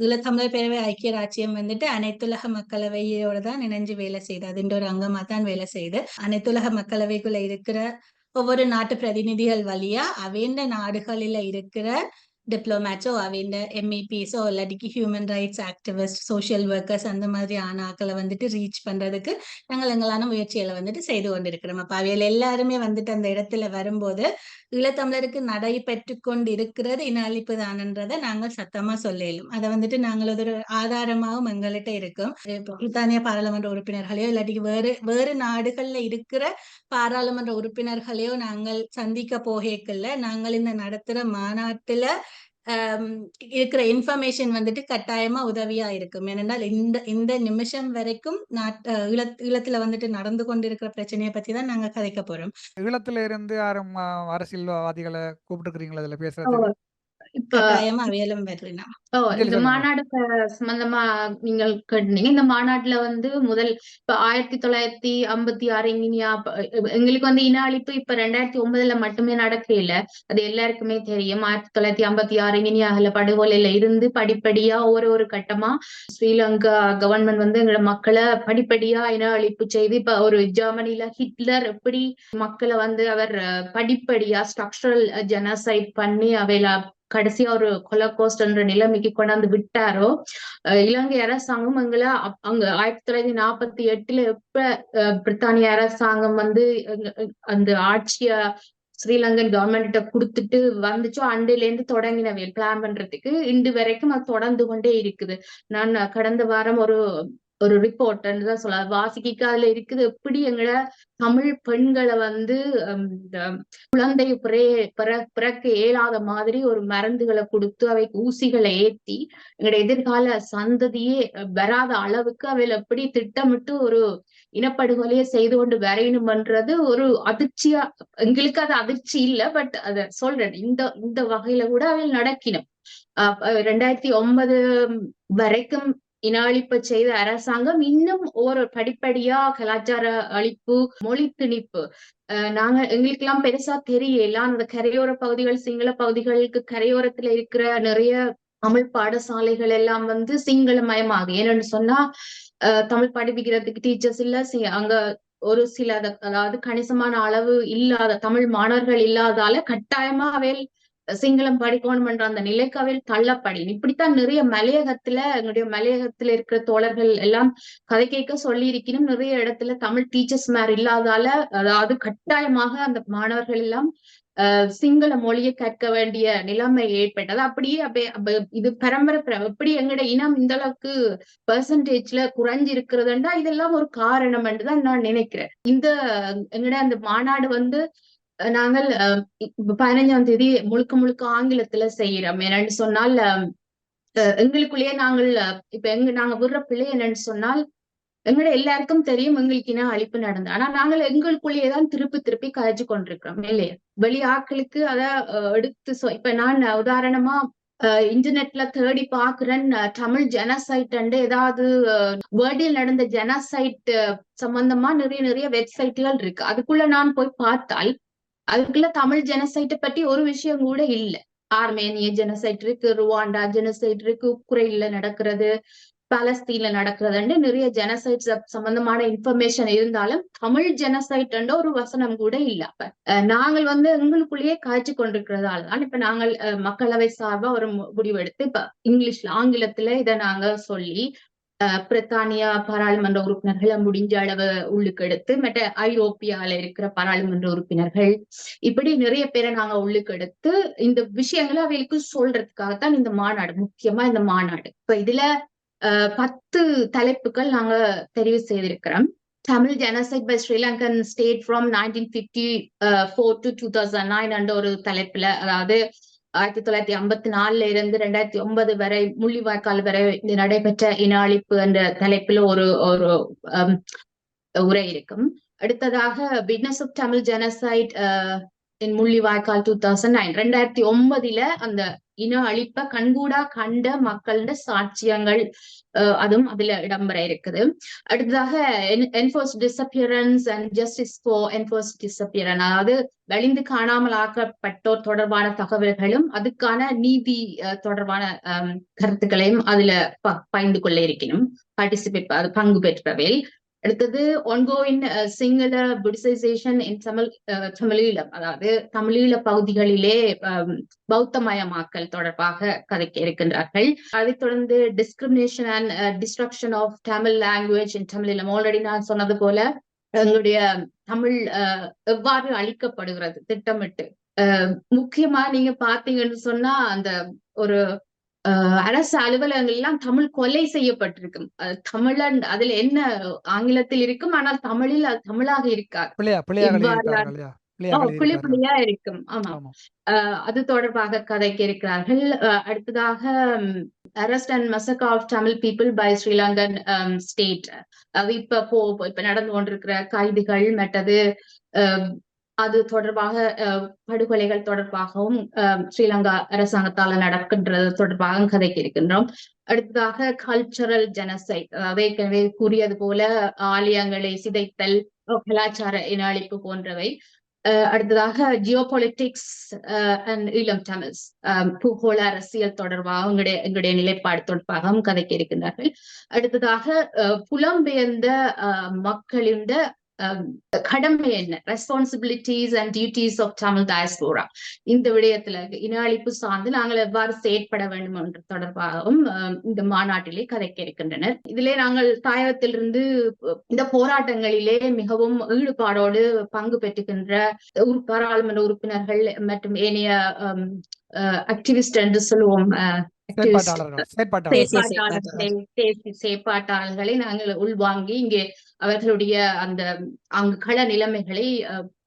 ஈழத்தமிழர் பேரவை ஐக்கிய ராச்சியம் வந்துட்டு அனைத்துலக மக்களவையோட தான் இணைஞ்சு வேலை செய்யுது. அதுன்ற ஒரு அங்கமா தான் வேலை செய்யுது. அனைத்துலக மக்களவைக்குள்ள இருக்கிற ஒவ்வொரு நாட்டு பிரதிநிதிகள் வழியா அவேண்ட நாடுகளில இருக்கிற டிப்ளமேட்ஸோ அவேண்ட MEPஸோ இல்லாட்டிக்கு human rights activist social workers அந்த மாதிரி ஆக்களை வந்துட்டு ரீச் பண்றதுக்கு நாங்கள் எங்களான முயற்சிகளை வந்துட்டு செய்து கொண்டிருக்கிறோம். அப்ப அவையில் எல்லாருமே வந்துட்டு அந்த இடத்துல வரும்போது ஈழத்தமிழருக்கு நடைபெற்று கொண்டு இருக்கிறது இன அழிப்பு தானன்றதை நாங்கள் சத்தமா சொல்லலும். அதை வந்துட்டு நாங்கள் ஒரு ஆதாரமாகவும் எங்கள்கிட்ட இருக்கும். பிரித்தானிய பாராளுமன்ற உறுப்பினர்களையோ இல்லாட்டிக்கு வேறு நாடுகள்ல இருக்கிற பாராளுமன்ற உறுப்பினர்களையோ நாங்கள் சந்திக்க போகல நாங்கள் இந்த நடத்துற மாநாட்டுல இருக்கிற இன்ஃபர்மேஷன் வந்துட்டு கட்டாயமா உதவியா இருக்கும். ஏனென்றால் இந்த நிமிஷம் வரைக்கும் ஈழத்துல வந்துட்டு நடந்து கொண்டிருக்கிற பிரச்சனையை பத்தி தான் நாங்க கதைக்க போறோம். ஈழத்துல இருந்து யாரும் அரசியல்வாதிகளை கூப்பிட்டுக்கிறீங்களா இதுல பேசுறதுக்கு? இப்ப கட்டாயமா அவையலும் வரலாம். இந்த மாநாடு சம்பந்தமா நீங்கள் கேட்டீங்க. இந்த மாநாட்டுல வந்து முதல் இப்ப 1956 எங்களுக்கு வந்து இன அழிப்பு இப்ப 2009 மட்டுமே நடக்கல. அது எல்லாருக்குமே தெரியும். 1956 இனியாகல படுகொலையில இருந்து படிப்படியா ஒரு கட்டமா ஸ்ரீலங்கா கவர்மெண்ட் வந்து எங்களோட மக்களை படிப்படியா இன அழிப்பு செய்து இப்ப ஒரு ஜெர்மனில ஹிட்லர் எப்படி மக்களை வந்து அவர் படிப்படியா ஸ்ட்ரக்சரல் ஜெனோசைட் பண்ணி அவையில கடைசியா ஒரு கொலோகாஸ்ட் என்ற நிலைமைக்கு கொண்டாந்து விட்டாரோ, இலங்கை அரசாங்கம் எங்களை அங்க 1948 எப்ப பிரித்தானிய அரசாங்கம் வந்து அந்த ஆட்சிய ஸ்ரீலங்கன் கவர்மெண்ட் கொடுத்துட்டு வந்துச்சோ அண்டையில இருந்து தொடங்கினவை பிளான் பண்றதுக்கு இன்று வரைக்கும் அது தொடர்ந்து கொண்டே இருக்குது. நான் கடந்த வாரம் ஒரு ரிப்போர்ட் தான் சொல்ல வாசிக்க அதுல இருக்குது எப்படி எங்களோட தமிழ் பெண்களை வந்து இந்த குழந்தை பிறக்க இயலாத மாதிரி ஒரு மருந்துகளை கொடுத்து அவைக்கு ஊசிகளை ஏத்தி எங்களோட எதிர்கால சந்ததியே வராத அளவுக்கு அவையில எப்படி திட்டமிட்டு ஒரு இனப்படுகொலையை செய்து கொண்டு வரையணும்ன்றது ஒரு அதிர்ச்சியா எங்களுக்கு அது அதிர்ச்சி இல்ல. பட் அத சொல்றேன் இந்த வகையில கூட அவையில் நடக்கணும். 2009 வரைக்கும் இன அழிப்பை செய்த அரசாங்கம் இன்னும் ஒரு படிப்படியா கலாச்சார அழிப்பு மொழி திணிப்பு எங்களுக்கு எல்லாம் பெருசா தெரியல. அந்த கரையோர பகுதிகள் சிங்கள பகுதிகளுக்கு கரையோரத்துல இருக்கிற நிறைய தமிழ் பாடசாலைகள் எல்லாம் வந்து சிங்களமயமாக, ஏன்னு சொன்னா தமிழ் படிப்பிக்கிறதுக்கு டீச்சர்ஸ் இல்ல, அங்க ஒரு சில அதாவது கணிசமான அளவு இல்லாத தமிழ் மாணவர்கள் இல்லாதால கட்டாயமா அவையில் சிங்களம் படிக்கணும் என்ற அந்த நிலைக்கு அவையில் தள்ளப்படி. இப்படித்தான் நிறைய எங்களுடைய மலையகத்துல இருக்கிற தோழர்கள் எல்லாம் கதை கேட்க சொல்லி இருக்கணும். நிறைய இடத்துல தமிழ் டீச்சர்ஸ் மேர் இல்லாதால, அதாவது கட்டாயமாக அந்த மாணவர்கள் எல்லாம் சிங்கள மொழியை கற்க வேண்டிய நிலைமை ஏற்பட்டது. அப்படியே இது எப்படி எங்கட இனம் இந்த அளவுக்கு பெர்சன்டேஜ்ல குறைஞ்சு இருக்கிறதுண்டா இதெல்லாம் ஒரு காரணம் என்றுதான் நான் நினைக்கிறேன். எங்கட அந்த மாநாடு வந்து நாங்கள் 15ஆம் தேதி முழுக்க முழுக்க ஆங்கிலத்துல செய்யறோம். என்னன்னு சொன்னால் எங்களுக்குள்ளேயே நாங்க விடுற பிள்ளை என்னன்னு சொன்னால், எங்கட எல்லாருக்கும் தெரியும் எங்களுக்கு இன அழிப்பு நடந்தது. ஆனா நாங்கள் எங்களுக்குள்ளேயேதான் திருப்பி கதைச்சு கொண்டிருக்கிறோம் இல்லையா? வெளி ஆட்களுக்கு அத எடுத்து இப்ப நான் உதாரணமா இன்டர்நெட்ல தேடி பாக்குறேன், தமிழ் ஜெனசைட் ஏதாவது வேர்ல்டில் நடந்த ஜெனசைட் சம்பந்தமா நிறைய வெப்சைட்கள் இருக்கு. அதுக்குள்ள நான் போய் பார்த்தால் அதுக்குள்ள தமிழ் ஜெனசைட்டை பற்றி ஒரு விஷயம் கூட இல்ல. ஆர்மேனிய ஜெனசைட் இருக்கு, ருவாண்டா ஜெனசைட் இருக்கு, உக்ரைன்ல நடக்கிறது, பாலஸ்தீன்ல நடக்கிறதுன்னு நிறைய ஜெனசைட் சம்பந்தமான இன்ஃபர்மேஷன் இருந்தாலும் தமிழ் ஜெனசைட் ஒரு வசனம் கூட இல்ல. நாங்கள் வந்து எங்களுக்குள்ளேயே காய்ச்சி கொண்டிருக்கிறதால தான் இப்ப நாங்கள் மக்களவை சார்பா ஒரு முடிவெடுத்து இப்ப ஆங்கிலத்துல இதை நாங்க சொல்லி பிரித்தானியா பாராளுமன்ற உறுப்பினர்களை முடிஞ்ச அளவு உள்ளுக்கு எடுத்து, மற்ற ஐரோப்பியால இருக்கிற பாராளுமன்ற உறுப்பினர்கள் இப்படி நிறைய பேரை நாங்க உள்ளுக்கு எடுத்து இந்த விஷயங்களை அவைகளுக்கு சொல்றதுக்காகத்தான் இந்த மாநாடு, முக்கியமா இந்த மாநாடு. இப்ப இதுல 10 தலைப்புகள் நாங்க தெரிவு செய்திருக்கிறோம். Tamil genocide by Sri Lankan state from 1954 to 2009 என்ற ஒரு தலைப்புல, அதாவது 1954 இருந்து 2009 வரை முள்ளிவாய்க்கால் வரை நடைபெற்ற இன அழிப்பு என்ற தலைப்பில் ஒரு உரை இருக்கும். அடுத்ததாக விட்னஸ் ஆஃப் தமிழ் ஜெனசைட் இன் முள்ளிவாய்க்கால் 2009, 2009 அந்த இன அழிப்ப கண்கூடா கண்ட மக்களோட சாட்சியங்கள் அதுவும் அதுல இடம்பெற இருக்குது. அடுத்ததாக enforced disappearance and justice for enforced disappearance, அதாவது வலிந்து காணாமல் ஆக்கப்பட்டோர் தொடர்பான தகவல்களும் அதுக்கான நீதி தொடர்பான கருத்துக்களையும் அதுல பகிர்ந்து கொள்ள இருக்கணும், பங்கு பெற்றவையில். அடுத்தது ongoing சிங்கள புடிசைசேஷன் இன் தமிழீழம், அதாவது தமிழீழ பகுதிகளிலே பௌத்தமயமாக்கல் தொடர்பாக கதைக்க இருக்கின்றார்கள். அதைத் தொடர்ந்து discrimination and destruction of Tamil language in Tamil Eelam. Already நான் சொன்னது போல எங்களுடைய தமிழ் எவ்வாறு அழிக்கப்படுகிறது திட்டமிட்டு. முக்கியமா நீங்க பாத்தீங்கன்னு சொன்னா அந்த ஒரு அரசு அலுவலகங்கள் எல்லாம் தமிழ் கொலை செய்யப்பட்டிருக்கும். தமிழன் அதுல என்ன ஆங்கிலத்தில் இருக்கும், ஆனால் தமிழில் அது தமிழாக இருக்காது, பிள்ளையா இருக்கும். ஆமா, அது தொடர்பாக கதைக்க இருக்கிறார்கள். அடுத்ததாக arrest and massacre of Tamil people by Sri Lankan state, அது இப்ப நடந்து கொண்டிருக்கிற கைதுகள் மற்றது அது தொடர்பாக படுகொலைகள் தொடர்பாகவும் ஸ்ரீலங்கா அரசாங்கத்தால நடக்கின்றது தொடர்பாக கதைக்க இருக்கின்றோம். அடுத்ததாக கல்ச்சரல் ஜெனசைட், அதாவது ஏற்கனவே கூறியது போல ஆலயங்களை சிதைத்தல், கலாச்சார இன அழிப்பு போன்றவை. அடுத்ததாக ஜியோபாலிட்டிக்ஸ் அண்ட் ஈழம் தமிழ்ஸ், பூகோள அரசியல் தொடர்பாக எங்களுடைய நிலைப்பாடு தொடர்பாகவும் கதைக்க இருக்கின்றார்கள். அடுத்ததாக புலம்பெயர்ந்த மக்களின் கடமை என்ன, responsibilities and duties of Tamil diaspora, இந்த விடயத்துல இன அழிப்பு சார்ந்து நாங்கள் எவ்வாறு செயற்பட வேண்டும் என்ற தொடர்பாகவும் இந்த மாநாட்டிலே கதைக்க இருக்கின்றனர். இதிலே நாங்கள் தாயகத்திலிருந்து இந்த போராட்டங்களிலே மிகவும் ஈடுபாடோடு பங்கு பெற்றுகின்ற பாராளுமன்ற உறுப்பினர்கள் மற்றும் ஏனைய ஆக்டிவிஸ்ட் என்று சொல்லுவோம், செயற்பாட்டாளர்களை நாங்கள் உள்வாங்கி இங்கே அவர்களுடைய அந்த கள நிலைமைகளை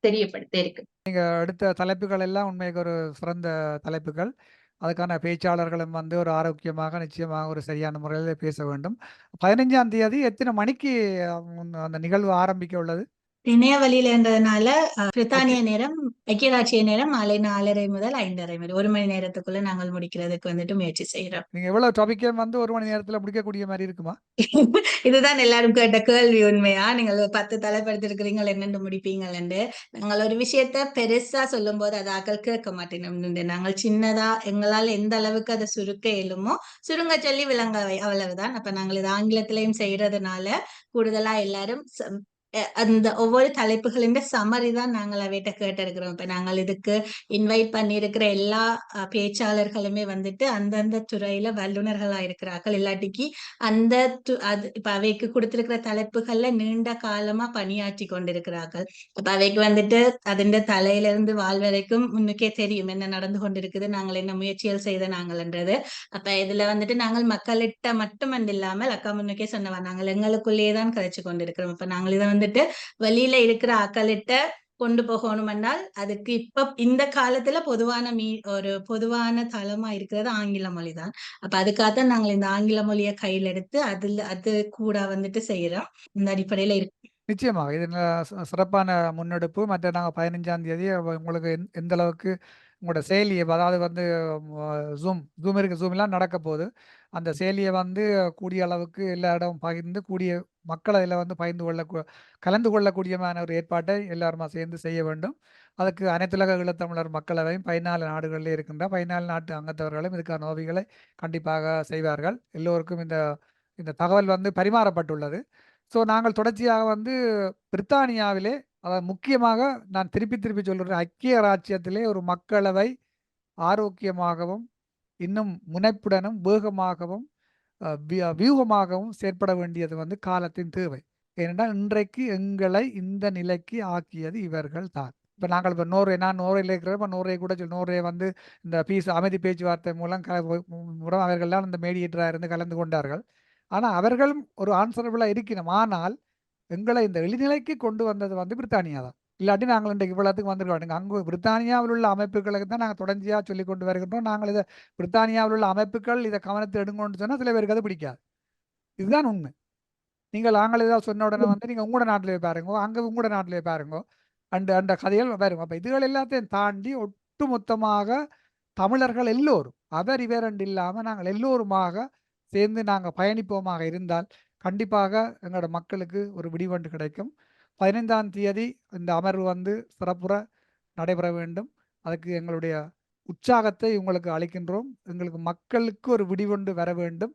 தெரியப்படுத்த இருக்கு. நீங்க அடுத்த தலைப்புகள் எல்லாம் உண்மைக்கு ஒரு சிறந்த தலைப்புகள். அதுக்கான பேச்சாளர்களும் வந்து ஒரு ஆரோக்கியமாக நிச்சயமாக ஒரு சரியான முறையில் பேச வேண்டும். 15ஆம் தேதி எத்தனை மணிக்கு அந்த நிகழ்வு ஆரம்பிக்க உள்ளது? இணைய வழியிலன்றதுனால பிரித்தானிய நேரம், ஐக்கிய ராச்சிய நேரம் மாலை 4:30 முதல் 5:30 வரை 1 மணி நேரத்துக்குள்ள நாங்கள் முடிக்கிறதுக்கு வந்துட்டு முயற்சி செய்யறோம். நீங்க எவ்வளவு டாபிக்கே வந்து 1 மணி நேரத்துல முடிக்கக்கூடிய மாதிரி இருக்குமா? இதுதான் எல்லாரும் கேட்ட கேள்வி. உண்மையா நீங்கள் 10 தலைப்படுத்திருக்கிறீங்க என்னென்று முடிப்பீங்கள். நாங்கள் ஒரு விஷயத்த பெருசா சொல்லும் போது அது ஆக்கள் கேட்க மாட்டேன். நாங்கள் சின்னதா எங்களால் எந்த அளவுக்கு அதை சுருக்க இயலுமோ சுருங்க சொல்லி விளங்க அவ்வளவுதான். அப்ப நாங்கள் இது ஆங்கிலத்திலையும் செய்யறதுனால கூடுதலா எல்லாரும் அந்த ஒவ்வொரு தலைப்புகளின் சம்மரி தான் நாங்கள் அவைகிட்ட கேட்டிருக்கிறோம். இப்ப நாங்கள் இதுக்கு இன்வைட் பண்ணியிருக்கிற எல்லா பேச்சாளர்களுமே வந்துட்டு அந்தந்த துறையில வல்லுநர்களா இருக்கிறார்கள். இல்லாட்டிக்கு அந்த இப்ப அவைக்கு கொடுத்திருக்கிற தலைப்புகள்ல நீண்ட காலமா பணியாற்றி கொண்டிருக்கிறார்கள். அப்ப அவைக்கு வந்துட்டு அதன் தலையிலிருந்து வாழ் வரைக்கும் முன்னுக்கே தெரியும் என்ன நடந்து கொண்டிருக்குது, நாங்கள் என்ன முயற்சிகள் செய்த நாங்கள்ன்றது. அப்ப இதுல வந்துட்டு நாங்கள் மக்களிட்ட மட்டுமன்று இல்லாமல் அக்கா முன்னுக்கே சொன்னவா நாங்கள் எங்களுக்குள்ளேயே தான் கதைச்சு கொண்டிருக்கிறோம். இப்ப நாங்கள் இதை வந்துட்டு வெளியில இருக்கிற ஆக்களிட்ட கொண்டு போகணும் என்றால் அதுக்கு இப்ப இந்த காலத்துல ஒரு பொதுவான தளமா இருக்கிறது ஆங்கில மொழி தான். அப்ப அதுக்காகத்தான் நாங்கள் இந்த ஆங்கில மொழியை கையில் எடுத்து அது கூட வந்துட்டு செய்யறோம். இந்த அடிப்படையில இருக்கு. நிச்சயமாக இது சிறப்பான முன்னெடுப்பு. மற்ற நாங்கள் 15ஆம் தேதி உங்களுக்கு எந்த அளவுக்கு உங்களோட செயலியை, அதாவது வந்து ஜூம் இருக்கு, ஜூம்லாம் நடக்க போகுது. அந்த செயலியை வந்து கூடிய அளவுக்கு எல்லா இடமும் பகிர்ந்து கூடிய மக்கள் அதில் வந்து கலந்து கொள்ளக்கூடியமான ஒரு ஏற்பாட்டை எல்லாருமா சேர்ந்து செய்ய வேண்டும். அதுக்கு அனைத்துலக ஈழத்தமிழர் மக்களவையும் 14 நாடுகளில் இருக்கின்ற 14 நாட்டு அங்கத்தவர்களும் இதுக்கான உதவிகளை கண்டிப்பாக செய்வார்கள். எல்லோருக்கும் இந்த இந்த தகவல் வந்து பரிமாறப்பட்டுள்ளது. ஸோ நாங்கள் தொடர்ச்சியாக வந்து பிரித்தானியாவிலே, அதாவது முக்கியமாக நான் திருப்பி திருப்பி சொல்கிறேன், ஐக்கிய ராச்சியத்திலே ஒரு மக்களவை ஆரோக்கியமாகவும் இன்னும் முனைப்புடனும் வேகமாகவும் வியூகமாகவும் செயற்பட வேண்டியது வந்து காலத்தின் தேவை. ஏனென்றால் இன்றைக்கு எங்களை இந்த நிலைக்கு ஆக்கியது இவர்கள் தான். இப்போ நாங்கள் இப்போ நான் நோர்வேயில் இருக்கிற, இப்போ நோர்வே கூட நோர்வே வந்து இந்த அமைதி பேச்சுவார்த்தை மூலம் அவர்கள்லாம் இந்த மீடியேட்டராக இருந்து கலந்து கொண்டார்கள். ஆனால் அவர்களும் ஒரு ஆன்சரபிளாக இருக்கணும். ஆனால் எங்களை இந்த எளிநிலைக்கு கொண்டு வந்தது வந்து பிரித்தானியா தான். இல்லாட்டி நாங்கள் இன்றைக்கு இவ்வளோத்துக்கு வந்திருக்கோம். அங்கே பிரித்தானியாவில் உள்ள அமைப்புகளுக்கு தான் நாங்கள் தொடர்ச்சியாக சொல்லி கொண்டு வருகின்றோம். நாங்கள் இதை பிரித்தானியாவில் உள்ள அமைப்புகள் இதை கவனத்தை எடுங்கன்னு சொன்னால் சில பேருக்கு அது பிடிக்காது. இதுதான் உண்மை. நீங்கள் நாங்கள் ஏதாவது சொன்ன உடனே வந்து நீங்கள் உங்களோட நாட்டிலே பாருங்க, அங்கே உங்களோட நாட்டிலே பாருங்க, அந்த கதைகள் பாருங்க. அப்போ இதுகள் எல்லாத்தையும் தாண்டி ஒட்டுமொத்தமாக தமிழர்கள் எல்லோரும் அவர் இவர் இல்லாமல் நாங்கள் எல்லோருமாக சேர்ந்து நாங்கள் பயணிப்போமாக இருந்தால் கண்டிப்பாக எங்களோட மக்களுக்கு ஒரு விடிவெண்டு கிடைக்கும். 15ஆம் தேதி இந்த அமர்வு வந்து சிறப்புற நடைபெற வேண்டும். அதுக்கு எங்களுடைய உற்சாகத்தை உங்களுக்கு அளிக்கின்றோம். எங்களுக்கு மக்களுக்கு ஒரு விடிவெண்டு வர வேண்டும்.